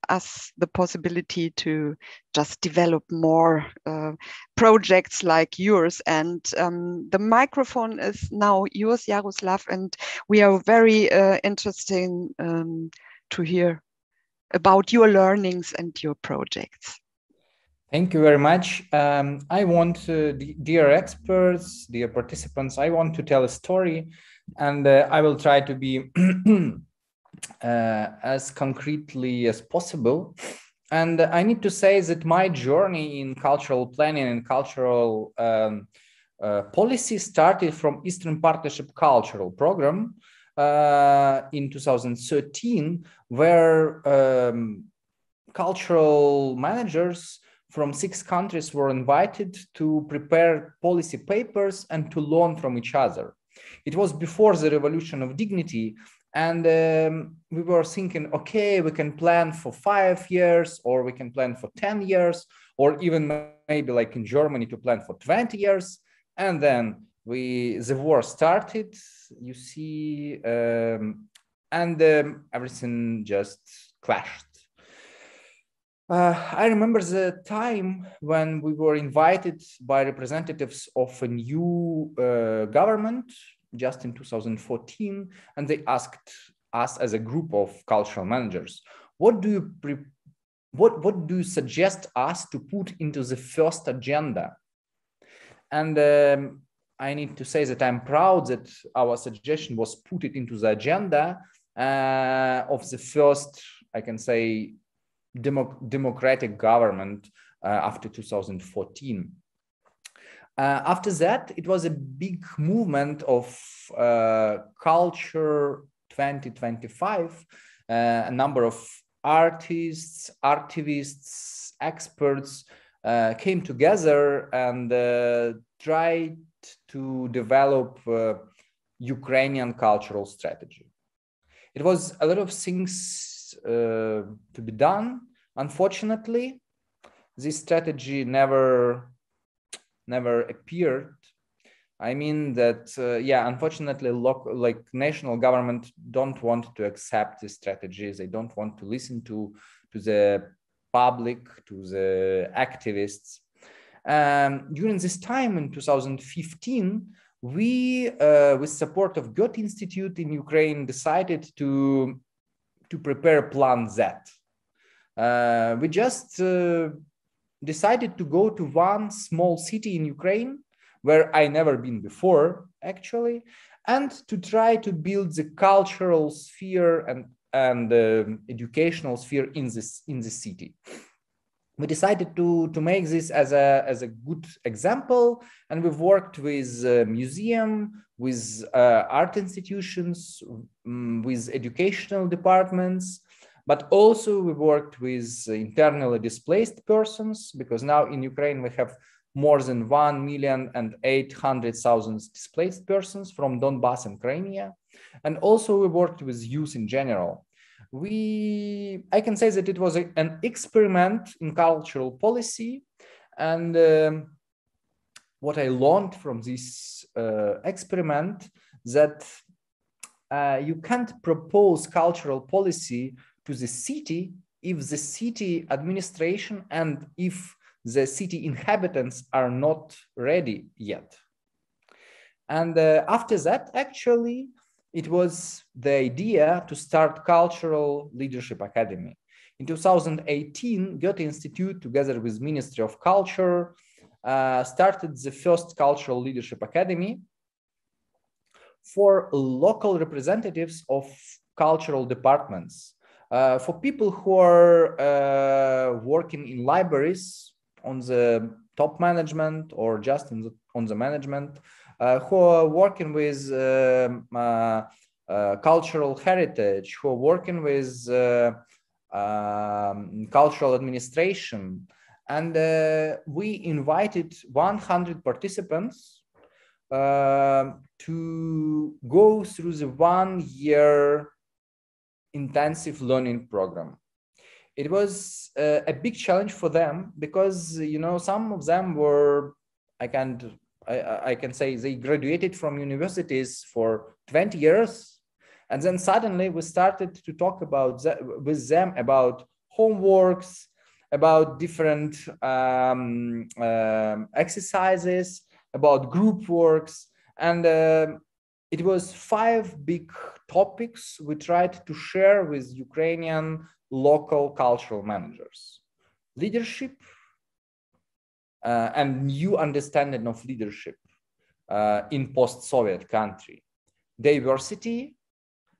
us the possibility to just develop more projects like yours. And the microphone is now yours, Jaroslav, and we are very interested to hear about your learnings and your projects. Thank you very much. I want, dear experts, dear participants, I want to tell a story, and I will try to be as concretely as possible. And I need to say that my journey in cultural planning and cultural policy started from Eastern Partnership Cultural Program in 2013, where cultural managers from 6 countries were invited to prepare policy papers and to learn from each other. It was before the Revolution of Dignity, and we were thinking, okay, we can plan for 5 years, or we can plan for 10 years, or even maybe like in Germany to plan for 20 years. And then the war started, you see, and everything just clashed. I remember the time when we were invited by representatives of a new government just in 2014, and they asked us as a group of cultural managers, what do you suggest us to put into the first agenda? And I need to say that I'm proud that our suggestion was put it into the agenda of the first, I can say, democratic government after 2014. After that, it was a big movement of Culture 2025. A number of artists, activists, experts came together and tried to develop Ukrainian cultural strategy. It was a lot of things to be done. Unfortunately, this strategy never appeared. I mean that, unfortunately, like national government don't want to accept the strategies. They don't want to listen to the public, to the activists. During this time in 2015, we, with support of Goethe Institute in Ukraine, decided to prepare Plan Z. We just decided to go to one small city in Ukraine where I never been before, actually, and to try to build the cultural sphere and educational sphere in this city. We decided to make this as a good example, and we've worked with museum, with art institutions, with educational departments, but also we worked with internally displaced persons, because now in Ukraine we have more than 1,800,000 displaced persons from Donbass and Crimea. And also we worked with youth in general. I can say that it was an experiment in cultural policy. And what I learned from this experiment, that you can't propose cultural policy to the city if the city administration and if the city inhabitants are not ready yet. And after that, actually, it was the idea to start Cultural Leadership Academy. In 2018, Goethe Institute, together with Ministry of Culture, started the first Cultural Leadership Academy for local representatives of cultural departments, for people who are working in libraries on the top management or just on the management, who are working with cultural heritage, who are working with cultural administration. And we invited 100 participants to go through the 1-year intensive learning program. it was a big challenge for them because, you know, some of them were, I can say they graduated from universities for 20 years. And then suddenly we started to talk about with them about homeworks, about different exercises, about group works. And it was 5 big topics we tried to share with Ukrainian local cultural managers: leadership and new understanding of leadership in post-Soviet country, diversity,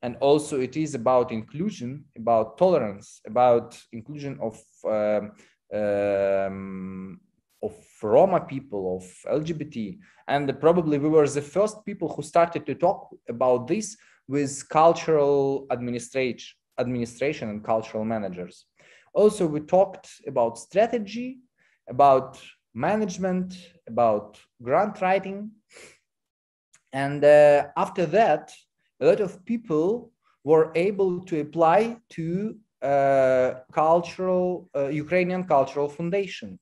and also it is about inclusion, about tolerance, about inclusion of Roma people, of LGBT. And probably we were the first people who started to talk about this with cultural administration and cultural managers. Also, we talked about strategy, about management, about grant writing. And after that, a lot of people were able to apply to Ukrainian Cultural Foundation.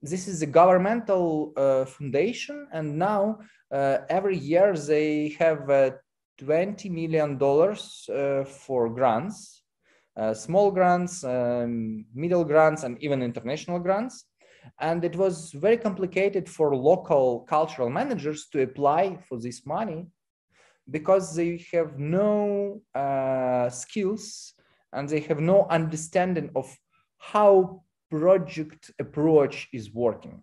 This is a governmental foundation, and now every year they have $20 million for grants, small grants, middle grants, and even international grants. And it was very complicated for local cultural managers to apply for this money because they have no skills and they have no understanding of how project approach is working.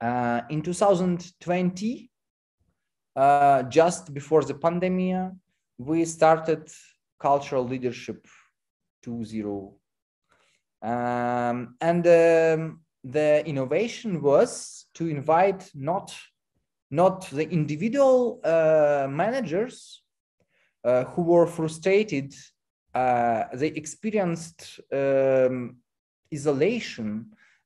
In 2020, just before the pandemic, we started Cultural Leadership 2.0. And the innovation was to invite not the individual managers who were frustrated. They experienced isolation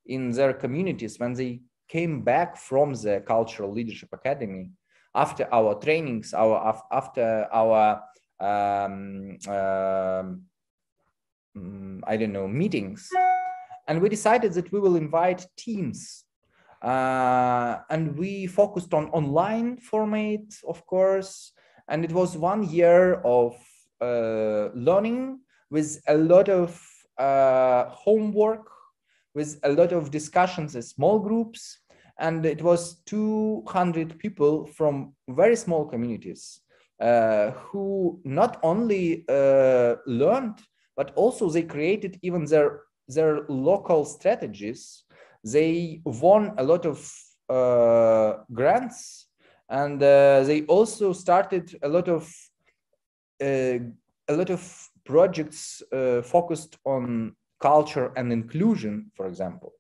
in their communities when they came back from the Cultural Leadership Academy after our trainings, after our I don't know, meetings. And we decided that we will invite teams. And we focused on online format, of course. And it was 1 year of learning with a lot of homework, with a lot of discussions in small groups. And it was 200 people from very small communities who not only learned, but also they created even their local strategies. They won a lot of grants, and they also started a lot of projects focused on culture and inclusion, for example.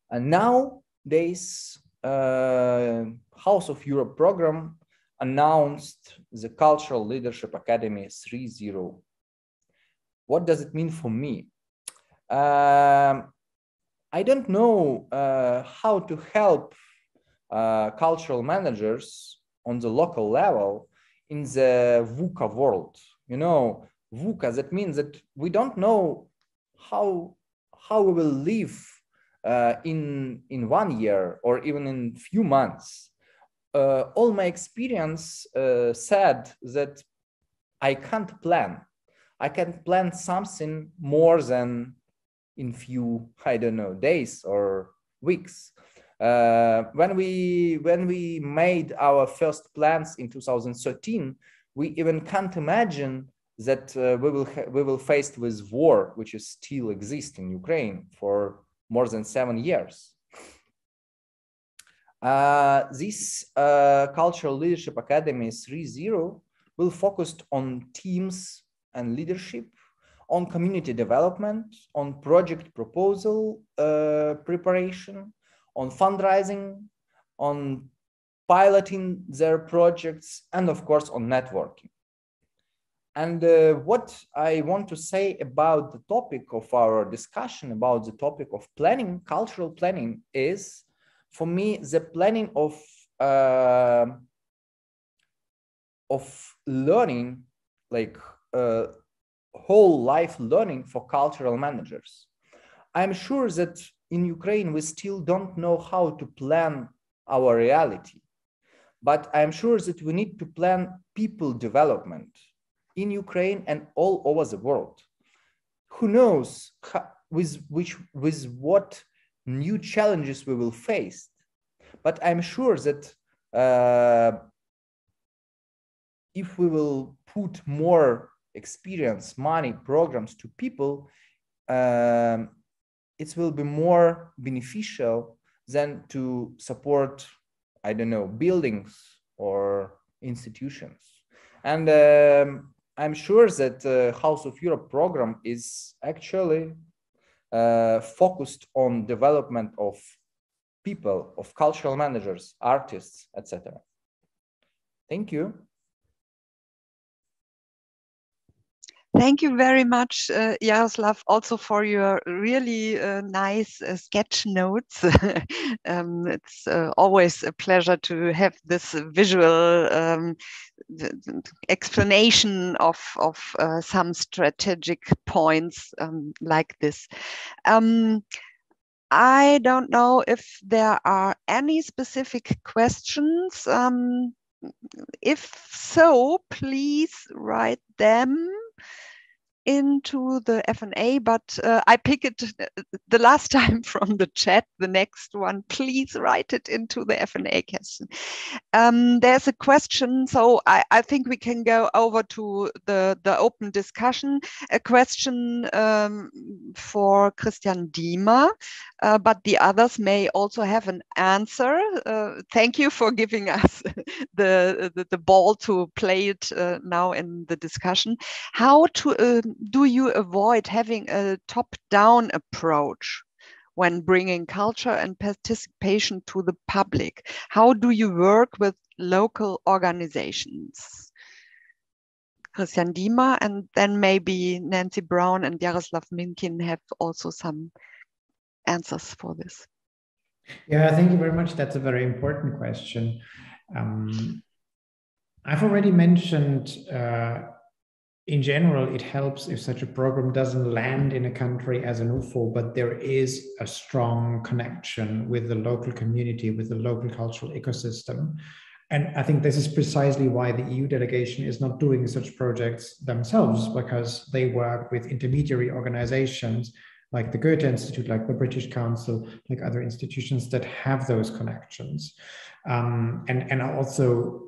And nowadays, House of Europe program announced the Cultural Leadership Academy 3.0. What does it mean for me? I don't know how to help cultural managers on the local level in the VUCA world. You know, VUCA, that means that we don't know how we will live in 1 year or even in few months. All my experience said that I can't plan. I can plan something more than in few, I don't know, days or weeks. When we made our first plans in 2013, we even can't imagine that we will face with war, which is still exists in Ukraine for more than 7 years. This Cultural Leadership Academy 3.0 will focus on teams and leadership, on community development, on project proposal preparation, on fundraising, on piloting their projects, and of course on networking. And what I want to say about the topic of our discussion, about the topic of planning, cultural planning, is for me the planning of learning, like whole life learning for cultural managers. I'm sure that in Ukraine, we still don't know how to plan our reality, but I'm sure that we need to plan people development in Ukraine and all over the world. Who knows with what new challenges we will face, but I'm sure that if we will put more experience, money, programs to people, it will be more beneficial than to support, I don't know, buildings or institutions. And I'm sure that House of Europe program is actually focused on development of people, of cultural managers, artists, etc. Thank you. Thank you very much, Jaroslav, also for your really nice sketch notes. It's always a pleasure to have this visual explanation of some strategic points like this. I don't know if there are any specific questions. If so, please write them into the F&A, but I pick it the last time from the chat. The next one, please write it into the F&A question. There's a question, so I think we can go over to the open discussion. A question for Christian Diemer, but the others may also have an answer. Thank you for giving us the ball to play it now in the discussion. How do you avoid having a top-down approach when bringing culture and participation to the public? How do you work with local organizations? Christian Diemer, and then maybe Nancy Brown and Jaroslav Minkin have also some answers for this. Yeah, thank you very much. That's a very important question. I've already mentioned in general, it helps if such a program doesn't land in a country as an UFO, but there is a strong connection with the local community, with the local cultural ecosystem. And I think this is precisely why the EU delegation is not doing such projects themselves, because they work with intermediary organizations like the Goethe Institute, like the British Council, like other institutions that have those connections. And also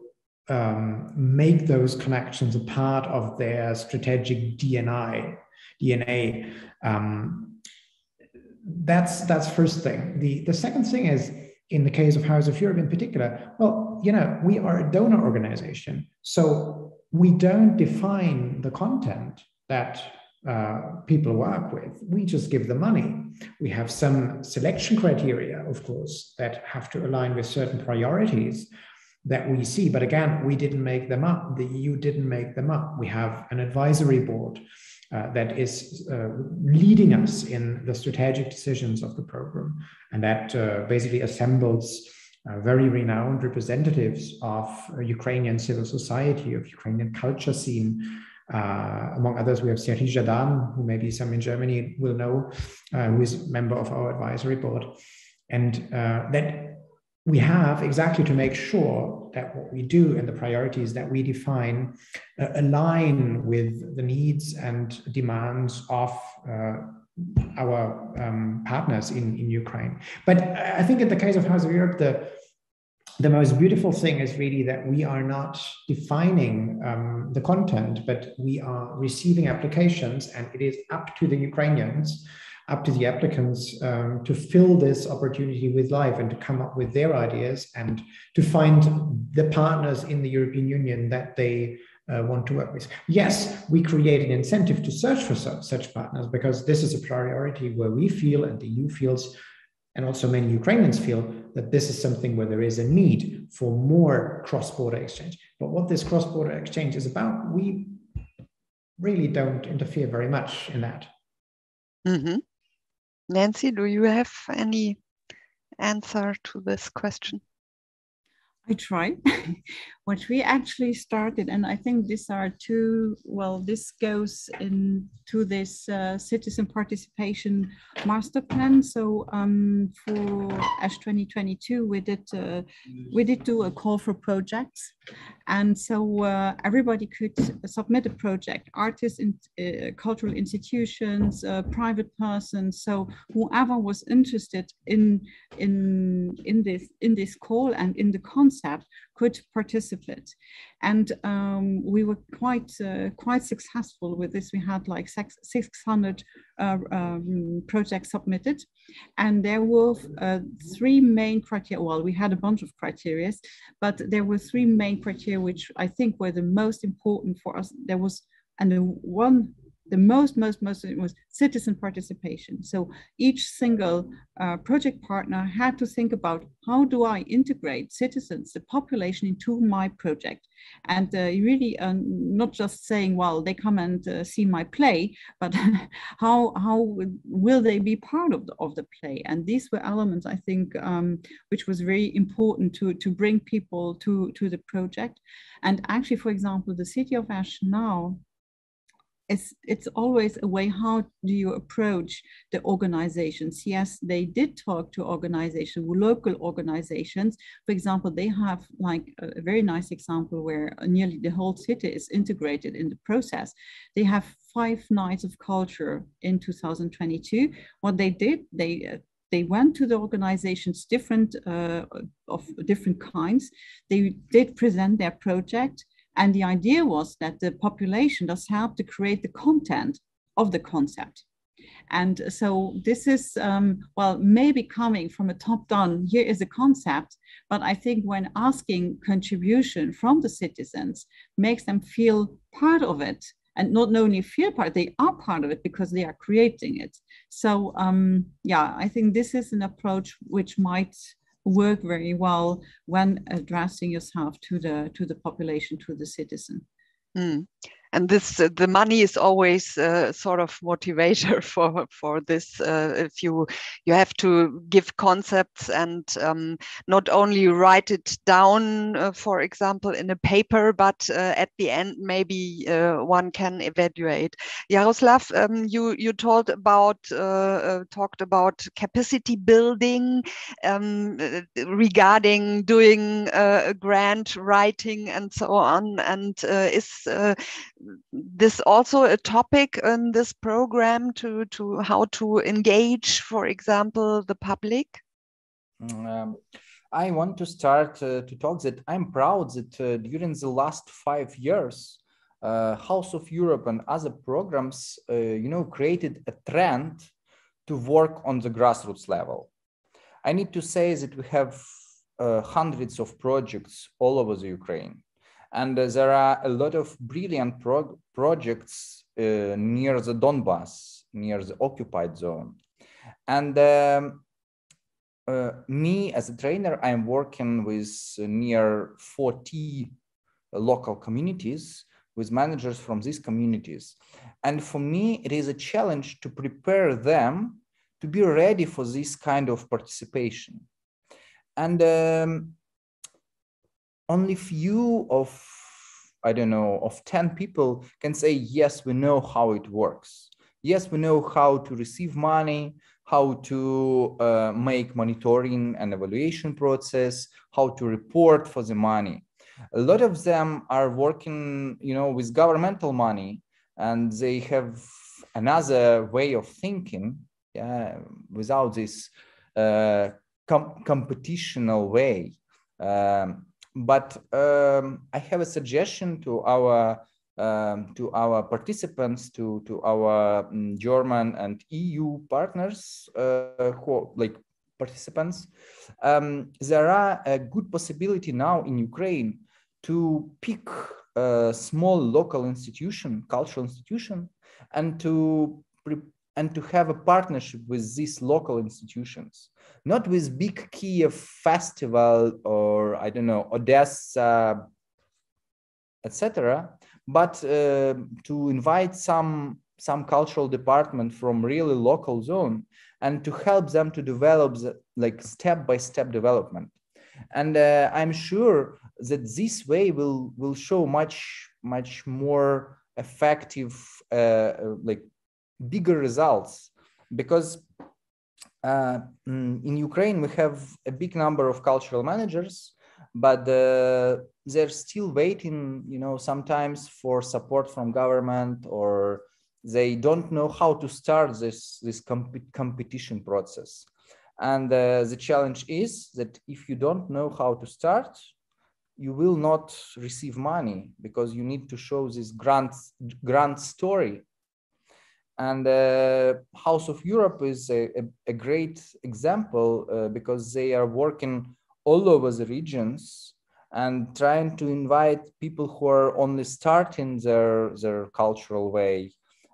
make those connections a part of their strategic DNA. That's first thing. The second thing is, in the case of House of Europe in particular, well, you know, we are a donor organization, so we don't define the content that people work with. We just give the money. We have some selection criteria, of course, that have to align with certain priorities that we see. But again, we didn't make them up. The EU didn't make them up. We have an advisory board that is leading us in the strategic decisions of the program. And that basically assembles very renowned representatives of Ukrainian civil society, of Ukrainian culture scene. Among others, we have Serhii Zhadan, who maybe some in Germany will know, who is a member of our advisory board. And that we have exactly to make sure that what we do and the priorities that we define align with the needs and demands of our partners in Ukraine. But I think in the case of House of Europe, the most beautiful thing is really that we are not defining the content, but we are receiving applications, and it is up to the Ukrainians, up to the applicants to fill this opportunity with life and to come up with their ideas and to find the partners in the European Union that they want to work with. Yes, we create an incentive to search for such partners, because this is a priority where we feel, and the EU feels, and also many Ukrainians feel, that this is something where there is a need for more cross-border exchange. But what this cross-border exchange is about, we really don't interfere very much in that. Mm-hmm. Nancy, do you have any answer to this question? I try. What we actually started, and I think these are two, well, this goes into this citizen participation master plan. So for ASH 2022, we did do a call for projects. And so everybody could submit a project, artists, cultural institutions, private persons. So whoever was interested in this call and in the concept could participate. And we were quite successful with this. We had like 600 projects submitted, and there were three main criteria. Well, we had a bunch of criteria, but there were three main criteria which I think were the most important for us. There was, and the most was citizen participation. So each single project partner had to think about, how do I integrate citizens, the population, into my project? And really not just saying, well, they come and see my play, but how will they be part of the play? And these were elements, I think, which was very important to bring people to the project. And actually, for example, the city of Ash now, it's always a way, how do you approach the organizations? Yes, they did talk to organizations, local organizations. For example, they have like a very nice example where nearly the whole city is integrated in the process. They have 5 nights of culture in 2022. What they did, they went to the organizations, of different kinds. They did present their project. And the idea was that the population does help to create the content of the concept. And so this is, well, maybe coming from a top down, here is a concept, but I think when asking contribution from the citizens makes them feel part of it, and not only feel part, they are part of it because they are creating it. So yeah, I think this is an approach which might work very well when addressing yourself to the population, to the citizen. And this, the money is always sort of motivator for this. If you have to give concepts and not only write it down, for example, in a paper, but at the end maybe one can evaluate. Jaroslav, you talked about capacity building regarding doing grant writing and so on, and is this also a topic in this program to how to engage, for example, the public? I want to start to talk that I'm proud that during the last 5 years, House of Europe and other programs, created a trend to work on the grassroots level. I need to say that we have hundreds of projects all over the Ukraine. And there are a lot of brilliant projects near the Donbass, near the occupied zone. And me as a trainer, I'm working with near 40 local communities, with managers from these communities. And for me, it is a challenge to prepare them to be ready for this kind of participation. And only few of, I don't know, of 10 people can say, yes, we know how it works. Yes, we know how to receive money, how to make monitoring and evaluation process, how to report for the money. A lot of them are working, with governmental money, and they have another way of thinking, without this competitional way. But I have a suggestion to our participants, to our German and EU partners, participants. There are a good possibility now in Ukraine to pick a small local institution, cultural institution, and to have a partnership with these local institutions, not with big Kiev festival or, I don't know, Odessa, etc., but to invite some cultural department from really local zone and to help them to develop step-by-step development. And I'm sure that this way will show much more effective, like bigger results, because in Ukraine we have a big number of cultural managers, but they're still waiting, sometimes for support from government, or they don't know how to start this competition process. And the challenge is that if you don't know how to start, you will not receive money, because you need to show this grand story. And House of Europe is a great example, because they are working all over the regions and trying to invite people who are only starting their cultural way,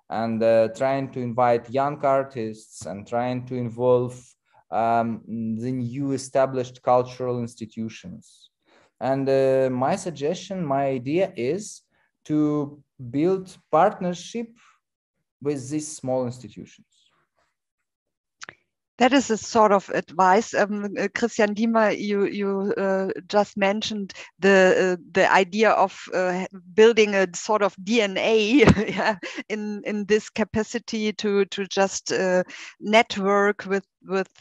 and trying to invite young artists, and trying to involve the new established cultural institutions. And my suggestion, my idea is to build partnership with these small institutions. That is a sort of advice. Christian Diemer, you just mentioned the idea of building a sort of DNA yeah, in this capacity to just network with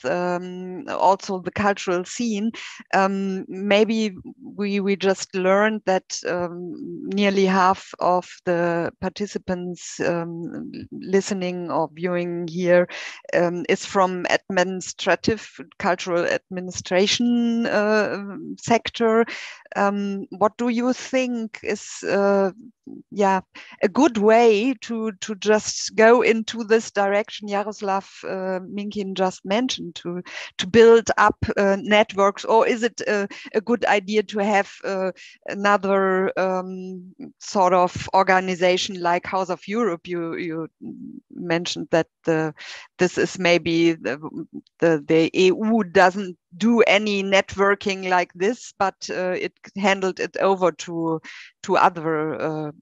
also the cultural scene. Maybe we just learned that nearly half of the participants listening or viewing here is from cultural administration sector. What do you think is a good way to just go into this direction Jaroslav Minkin just mentioned, to build up networks? Or is it a good idea to have another sort of organization like House of Europe? You mentioned that this is maybe the EU doesn't do any networking like this, but it handled it over to other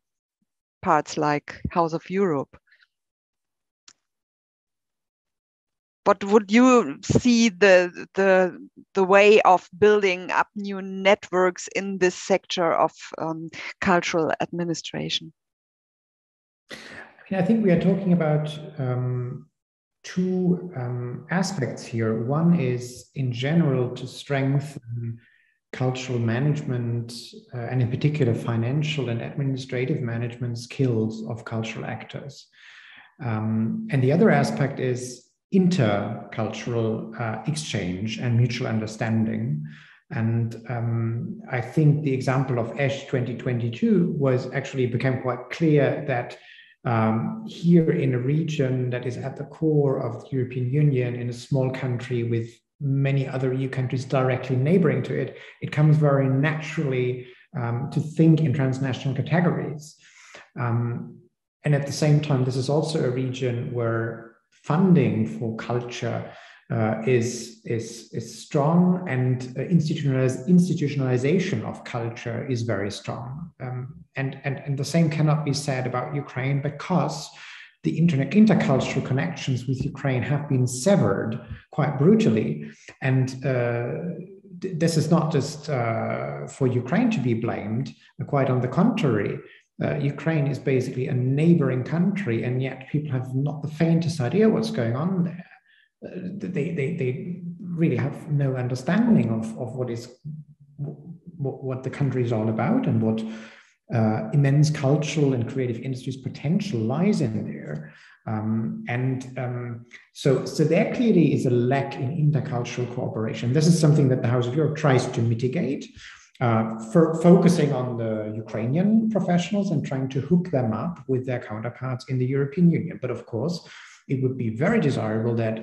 parts like House of Europe. What would you see the way of building up new networks in this sector of cultural administration? I think we are talking about two aspects here. One is, in general, to strengthen cultural management and in particular financial and administrative management skills of cultural actors. And the other aspect is intercultural exchange and mutual understanding. And I think the example of ESH 2022 became quite clear that here in a region that is at the core of the European Union, in a small country with many other EU countries directly neighboring to it, it comes very naturally to think in transnational categories. And at the same time, this is also a region where funding for culture is strong, and institutionalization of culture is very strong. And the same cannot be said about Ukraine, because the intercultural connections with Ukraine have been severed quite brutally. And this is not just for Ukraine to be blamed, quite on the contrary. Ukraine is basically a neighboring country, and yet people have not the faintest idea what's going on there. They really have no understanding of what the country is all about, and what immense cultural and creative industries potential lies in there. So there clearly is a lack in intercultural cooperation. This is something that the House of Europe tries to mitigate, focusing on the Ukrainian professionals and trying to hook them up with their counterparts in the European Union. But of course, it would be very desirable that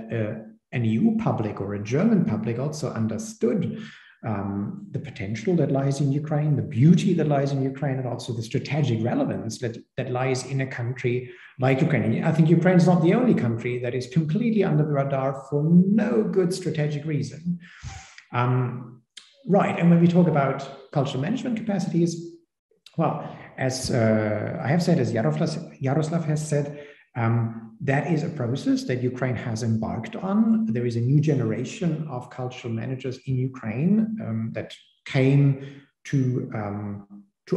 an EU public or a German public also understood the potential that lies in Ukraine, the beauty that lies in Ukraine, and also the strategic relevance that lies in a country like Ukraine. I think Ukraine is not the only country that is completely under the radar for no good strategic reason. Right, and when we talk about cultural management capacities, well, as I have said, as Jaroslav has said, That is a process that Ukraine has embarked on. There is a new generation of cultural managers in Ukraine that came to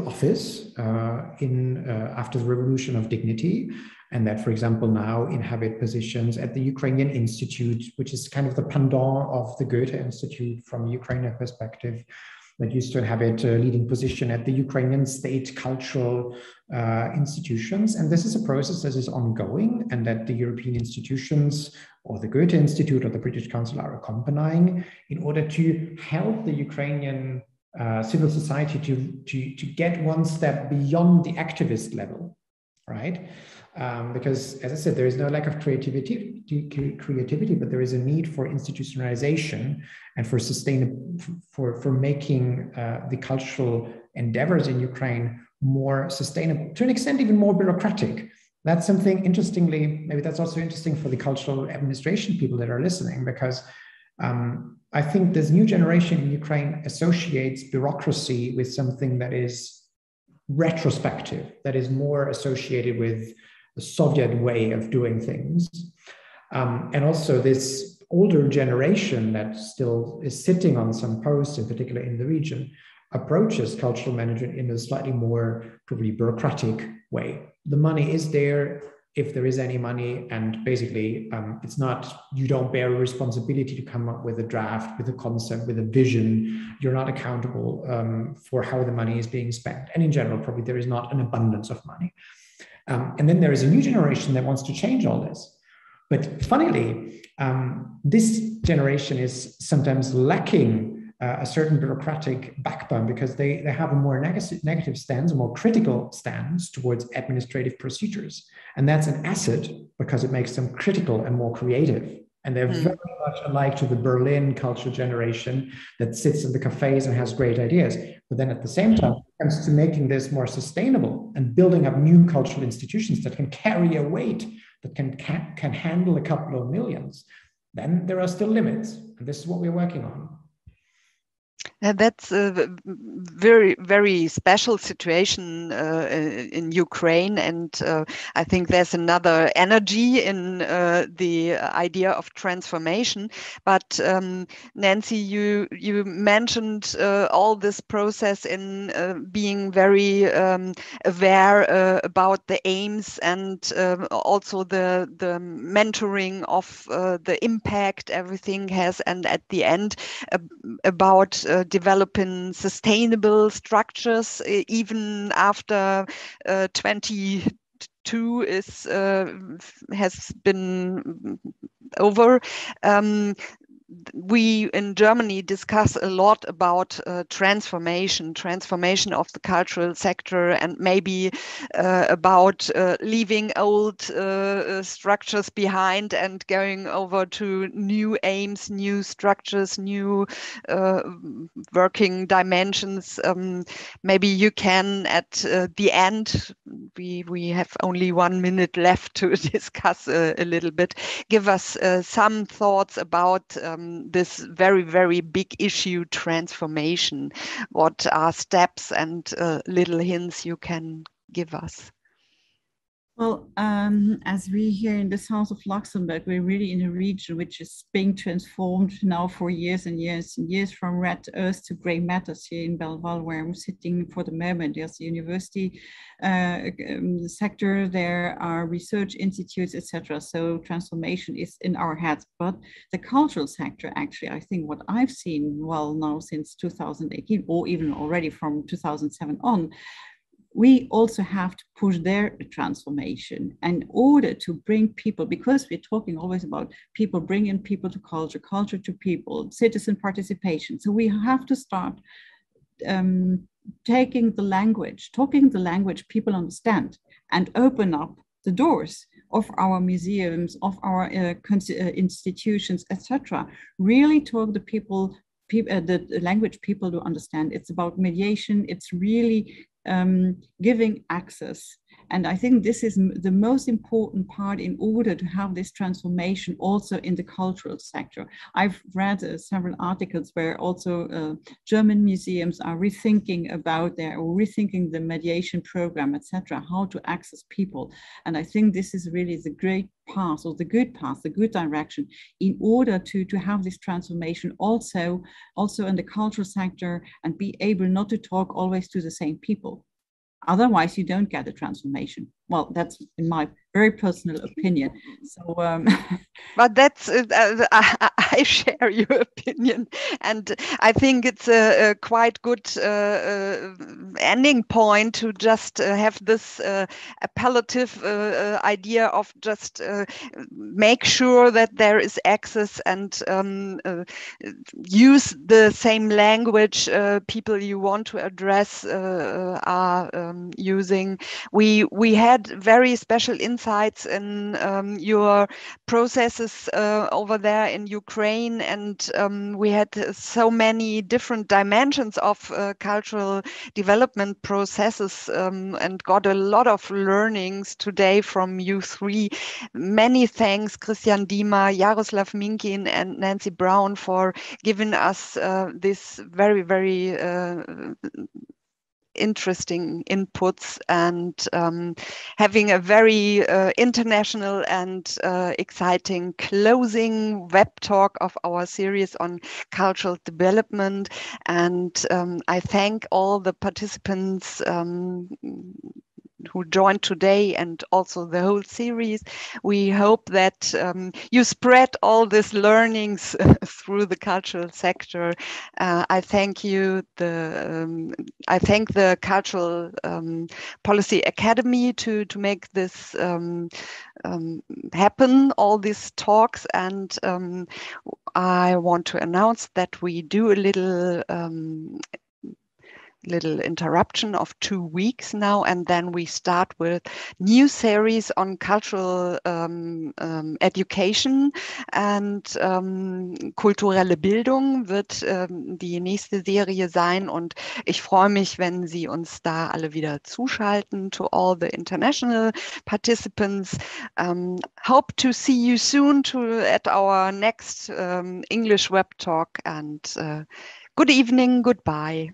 office after the Revolution of Dignity, and that, for example, now inhabit positions at the Ukrainian Institute, which is kind of the pendant of the Goethe Institute from a Ukrainian perspective, that used to inhabit a leading position at the Ukrainian state cultural institutions. And this is a process that is ongoing, and that the European institutions or the Goethe Institute or the British Council are accompanying in order to help the Ukrainian civil society to get one step beyond the activist level, right? Because, as I said, there is no lack of creativity, but there is a need for institutionalization and for making the cultural endeavors in Ukraine more sustainable, to an extent even more bureaucratic. That's something, interestingly, maybe that's also interesting for the cultural administration people that are listening, because I think this new generation in Ukraine associates bureaucracy with something that is retrospective, that is more associated with the Soviet way of doing things. And also this older generation that still is sitting on some posts, in particular in the region, approaches cultural management in a slightly more probably bureaucratic way. The money is there, if there is any money, and basically it's not, you don't bear a responsibility to come up with a draft, with a concept, with a vision. You're not accountable for how the money is being spent. And in general, probably there is not an abundance of money. And then there is a new generation that wants to change all this. But funnily, this generation is sometimes lacking a certain bureaucratic backbone, because they have a more negative stance, a more critical stance towards administrative procedures. And that's an asset because it makes them critical and more creative. And they're very much alike to the Berlin culture generation that sits in the cafes and has great ideas. But then at the same time, when it comes to making this more sustainable and building up new cultural institutions that can carry a weight, that can handle a couple of millions, then there are still limits. And this is what we're working on. That's a very, very special situation in Ukraine, and I think there's another energy in the idea of transformation. But Nancy, you mentioned all this process in being very aware about the aims and also the mentoring of the impact everything has, and at the end about developing sustainable structures even after 22 has been over. We in Germany discuss a lot about transformation of the cultural sector, and maybe about leaving old structures behind and going over to new aims, new structures, new working dimensions. Maybe you can, at the end, we have only 1 minute left to discuss a little bit, give us some thoughts about this very, very big issue, transformation. What are steps and little hints you can give us? Well, as we here in the south of Luxembourg, we're really in a region which is being transformed now for years and years and years, from red earth to grey matters. Here in Belval, where I'm sitting for the moment, there's the university sector, there are research institutes, etc. So transformation is in our heads. But the cultural sector, actually, I think what I've seen, well, now since 2018, or even already from 2007 on, we also have to push their transformation in order to bring people, because we're talking always about people, bringing people to culture, culture to people, citizen participation. So we have to start talking the language people understand, and open up the doors of our museums, of our institutions, etc. Really talk to people, the language people do understand. It's about mediation. It's really giving access And I think this is the most important part in order to have this transformation also in the cultural sector. I've read several articles where also German museums are rethinking about rethinking the mediation program, etc., how to access people. And I think this is really the great path, or the good path, the good direction, in order to have this transformation also in the cultural sector, and be able not to talk always to the same people. Otherwise, you don't get a transformation. Well, that's in my very personal opinion. So, but that's I share your opinion, and I think it's a quite good ending point to just have this appellative idea of just make sure that there is access, and use the same language people you want to address are using. We had very special insights in your processes over there in Ukraine, and we had so many different dimensions of cultural development processes, and got a lot of learnings today from you three. Many thanks, Christian Diemer, Jaroslav Minkin, and Nancy Brown, for giving us this very, very interesting inputs, and having a very international and exciting closing web talk of our series on cultural development. And I thank all the participants who joined today, and also the whole series. We hope that you spread all these learnings through the cultural sector. I thank you. I thank the Cultural Policy Academy to make this happen, all these talks. And I want to announce that we do a little interruption of 2 weeks now, and then we start with new series on cultural education, and kulturelle Bildung wird die nächste Serie sein, und ich freue mich, wenn Sie uns da alle wieder zuschalten. To all the international participants, hope to see you soon at our next English web talk, and good evening, goodbye.